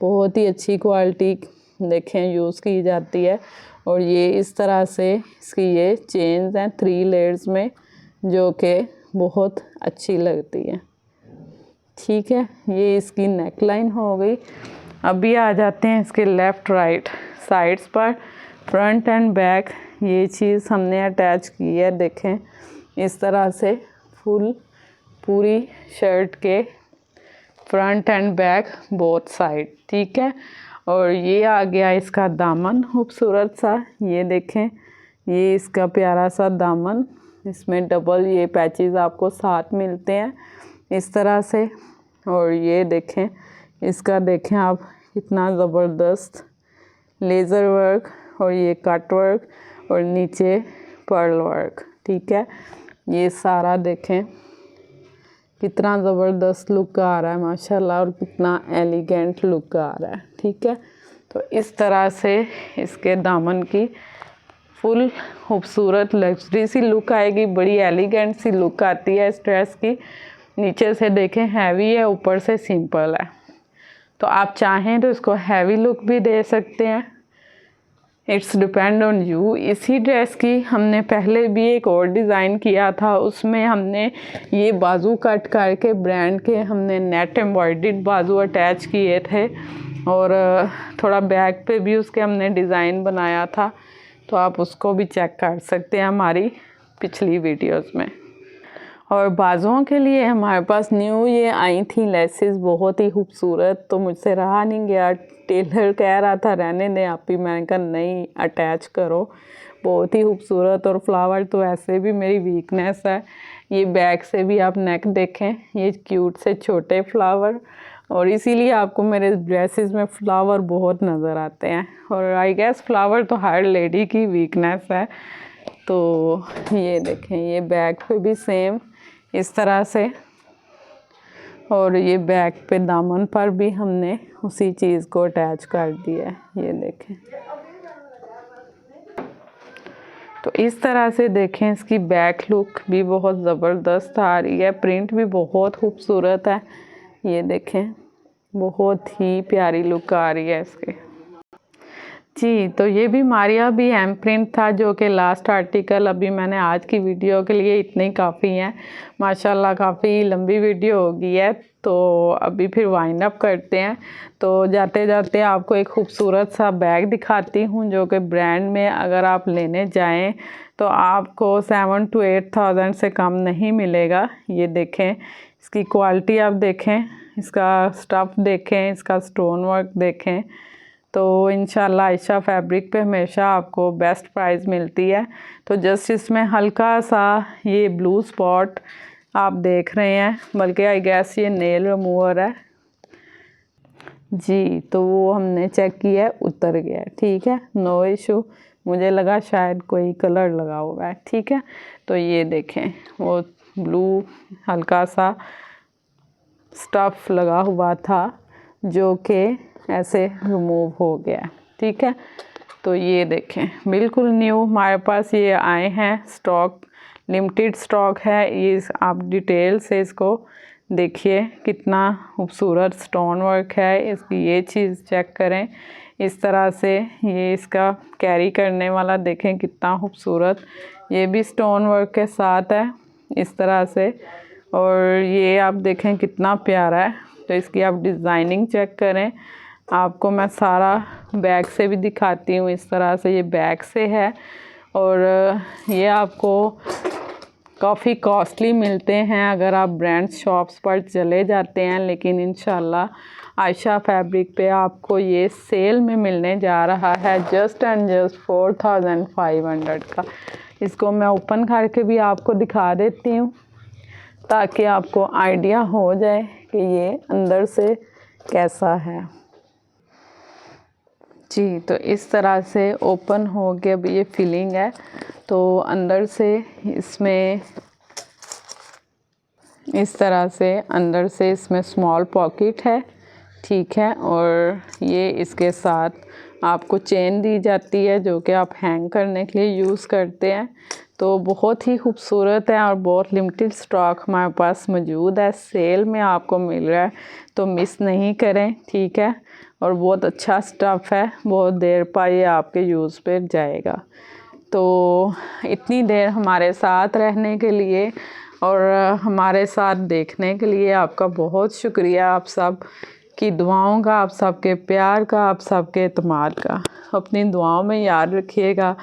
बहुत ही अच्छी क्वालिटी देखें यूज़ की जाती है। और ये इस तरह से इसकी ये चेन्स हैं 3 लेयर्स में, जो कि बहुत अच्छी लगती है, ठीक है। ये इसकी नेक लाइन हो गई। अभी आ जाते हैं इसके लेफ़्ट राइट साइड्स पर। फ्रंट एंड बैक ये चीज़ हमने अटैच की है, देखें इस तरह से फुल पूरी शर्ट के front end back both side, ठीक है। और ये आ गया इसका दामन खूबसूरत सा, ये देखें, ये इसका प्यारा सा दामन, इसमें डबल ये पैचेस आपको साथ मिलते हैं इस तरह से। और ये देखें, इसका देखें आप, कितना ज़बरदस्त लेज़र वर्क, और ये कट वर्क, और नीचे पर्ल वर्क, ठीक है। ये सारा देखें कितना ज़बरदस्त लुक आ रहा है माशाल्लाह, और कितना एलिगेंट लुक आ रहा है, ठीक है। तो इस तरह से इसके दामन की फुल खूबसूरत लग्जरी सी लुक आएगी, बड़ी एलिगेंट सी लुक आती है इस ड्रेस की। नीचे से देखें हैवी है, ऊपर से सिंपल है। तो आप चाहें तो इसको हैवी लुक भी दे सकते हैं, इट्स डिपेंड ऑन यू। इसी ड्रेस की हमने पहले भी एक और डिज़ाइन किया था, उसमें हमने ये बाजू कट करके ब्रांड के हमने नेट एम्ब्रॉयडर्ड बाजू अटैच किए थे, और थोड़ा बैक पे भी उसके हमने डिज़ाइन बनाया था। तो आप उसको भी चेक कर सकते हैं हमारी पिछली वीडियोस में। और बाजुओं के लिए हमारे पास न्यू ये आई थी लेसेस, बहुत ही खूबसूरत। तो मुझसे रहा नहीं गया, टेलर कह रहा था रहने दें आप ही, मैंने कहा नहीं अटैच करो, बहुत ही खूबसूरत। और फ्लावर तो ऐसे भी मेरी वीकनेस है। ये बैक से भी आप नेक देखें, ये क्यूट से छोटे फ्लावर, और इसीलिए आपको मेरे ड्रेसेस में फ्लावर बहुत नज़र आते हैं। और आई गेस फ्लावर तो हर लेडी की वीकनेस है। तो ये देखें, ये बैक पे भी सेम इस तरह से, और ये बैक पे दामन पर भी हमने उसी चीज़ को अटैच कर दिया है, ये देखें। तो इस तरह से देखें, इसकी बैक लुक भी बहुत ज़बरदस्त आ रही है, प्रिंट भी बहुत खूबसूरत है, ये देखें बहुत ही प्यारी लुक आ रही है इसके। जी, तो ये भी मारिया भी एम प्रिंट था, जो कि लास्ट आर्टिकल अभी मैंने आज की वीडियो के लिए इतने ही काफ़ी हैं। माशाल्लाह काफ़ी लंबी वीडियो हो गई है, तो अभी फिर वाइंड अप करते हैं। तो जाते जाते आपको एक खूबसूरत सा बैग दिखाती हूँ, जो कि ब्रांड में अगर आप लेने जाएं तो आपको 7 to 8,000 से कम नहीं मिलेगा। ये देखें, इसकी क्वालिटी आप देखें, इसका स्टफ़ देखें, इसका स्टोन वर्क देखें। तो इंशाल्लाह आयशा फैब्रिक पे हमेशा आपको बेस्ट प्राइस मिलती है। तो जस्ट इसमें हल्का सा ये ब्लू स्पॉट आप देख रहे हैं, बल्कि आई गेस ये नेल रिमूवर है जी। तो वो हमने चेक किया है, उतर गया है, ठीक है, नो इशू। मुझे लगा शायद कोई कलर लगा हुआ है, ठीक है। तो ये देखें, वो ब्लू हल्का सा स्टफ़ लगा हुआ था, जो कि ऐसे रिमूव हो गया, ठीक है। तो ये देखें, बिल्कुल न्यू हमारे पास ये आए हैं, स्टॉक लिमिटेड स्टॉक है। ये आप डिटेल से इसको देखिए, कितना खूबसूरत स्टोन वर्क है। इसकी ये चीज़ चेक करें, इस तरह से ये इसका कैरी करने वाला देखें कितना खूबसूरत, ये भी स्टोन वर्क के साथ है इस तरह से। और ये आप देखें कितना प्यारा है। तो इसकी आप डिज़ाइनिंग चेक करें, आपको मैं सारा बैग से भी दिखाती हूँ। इस तरह से ये बैग से है, और ये आपको काफ़ी कॉस्टली मिलते हैं अगर आप ब्रांड शॉप्स पर चले जाते हैं, लेकिन इंशाल्लाह आयशा फैब्रिक पे आपको ये सेल में मिलने जा रहा है जस्ट एंड जस्ट 4,500 का। इसको मैं ओपन करके भी आपको दिखा देती हूँ, ताकि आपको आइडिया हो जाए कि ये अंदर से कैसा है जी। तो इस तरह से ओपन हो के अब ये फिलिंग है। तो अंदर से इसमें इस तरह से अंदर से इसमें स्मॉल पॉकेट है, ठीक है। और ये इसके साथ आपको चेन दी जाती है, जो कि आप हैंग करने के लिए यूज़ करते हैं। तो बहुत ही खूबसूरत है और बहुत लिमिटेड स्टॉक हमारे पास मौजूद है, सेल में आपको मिल रहा है, तो मिस नहीं करें, ठीक है। और बहुत अच्छा स्टफ़ है, बहुत देर पर ये आपके यूज़ पे जाएगा। तो इतनी देर हमारे साथ रहने के लिए और हमारे साथ देखने के लिए आपका बहुत शुक्रिया। आप सब की दुआओं का, आप सबके प्यार का, आप सबके एतमाद का। अपनी दुआओं में याद रखिएगा,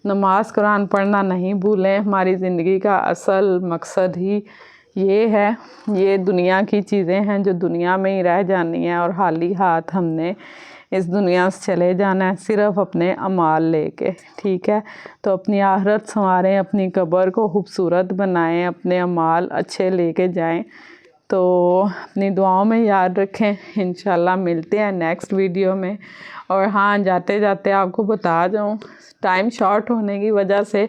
नमाज कुरान पढ़ना नहीं भूलें। हमारी ज़िंदगी का असल मकसद ही ये है, ये दुनिया की चीज़ें हैं जो दुनिया में ही रह जानी है, और खाली हाथ हमने इस दुनिया से चले जाना है, सिर्फ़ अपने अमाल लेके, ठीक है। तो अपनी आखिरत संवारें, अपनी कब्र को खूबसूरत बनाएं, अपने अमाल अच्छे लेके जाएं। तो अपनी दुआओं में याद रखें। इंशाल्लाह मिलते हैं नेक्स्ट वीडियो में। और हाँ, जाते जाते आपको बता दूँ, टाइम शॉर्ट होने की वजह से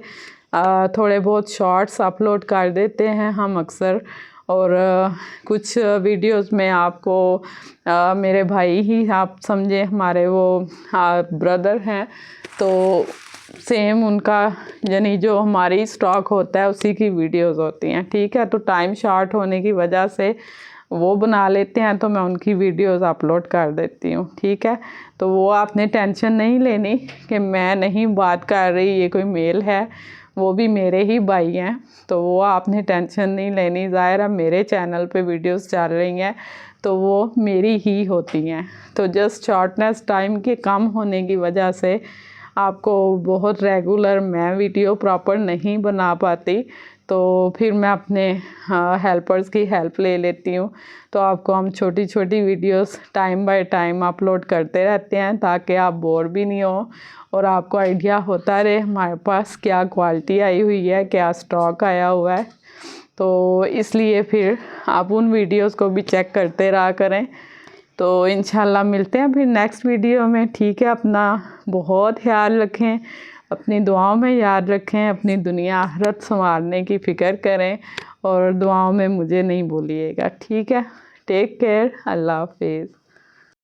थोड़े बहुत शॉर्ट्स अपलोड कर देते हैं हम अक्सर, और कुछ वीडियोस में आपको मेरे भाई ही आप समझे, हमारे वो ब्रदर हैं, तो सेम उनका यानी जो हमारी स्टॉक होता है उसी की वीडियोस होती हैं, ठीक है। तो टाइम शॉर्ट होने की वजह से वो बना लेते हैं, तो मैं उनकी वीडियोस अपलोड कर देती हूँ, ठीक है। तो वो आपने टेंशन नहीं लेनी कि मैं नहीं बात कर रही, ये कोई मेल है, वो भी मेरे ही भाई हैं, तो वो आपने टेंशन नहीं लेनी। ज़ाहिर है मेरे चैनल पे वीडियोस चल रही हैं, तो वो मेरी ही होती हैं। तो जस्ट शॉर्टनेस टाइम के कम होने की वजह से आपको बहुत रेगुलर मैं वीडियो प्रॉपर नहीं बना पाती, तो फिर मैं अपने हेल्पर्स की हेल्प ले लेती हूँ। तो आपको हम छोटी छोटी videos time by time upload करते रहते हैं, ताकि आप बोर भी नहीं हो और आपको आइडिया होता रहे हमारे पास क्या क्वालिटी आई हुई है, क्या स्टॉक आया हुआ है। तो इसलिए फिर आप उन वीडियोस को भी चेक करते रहा करें। तो इंशाल्लाह मिलते हैं फिर नेक्स्ट वीडियो में, ठीक है। अपना बहुत ख्याल रखें, अपनी दुआओं में याद रखें, अपनी दुनिया आखिरत संवारने की फ़िक्र करें, और दुआओं में मुझे नहीं भूलिएगा, ठीक है। टेक केयर, अल्लाह हाफिज़।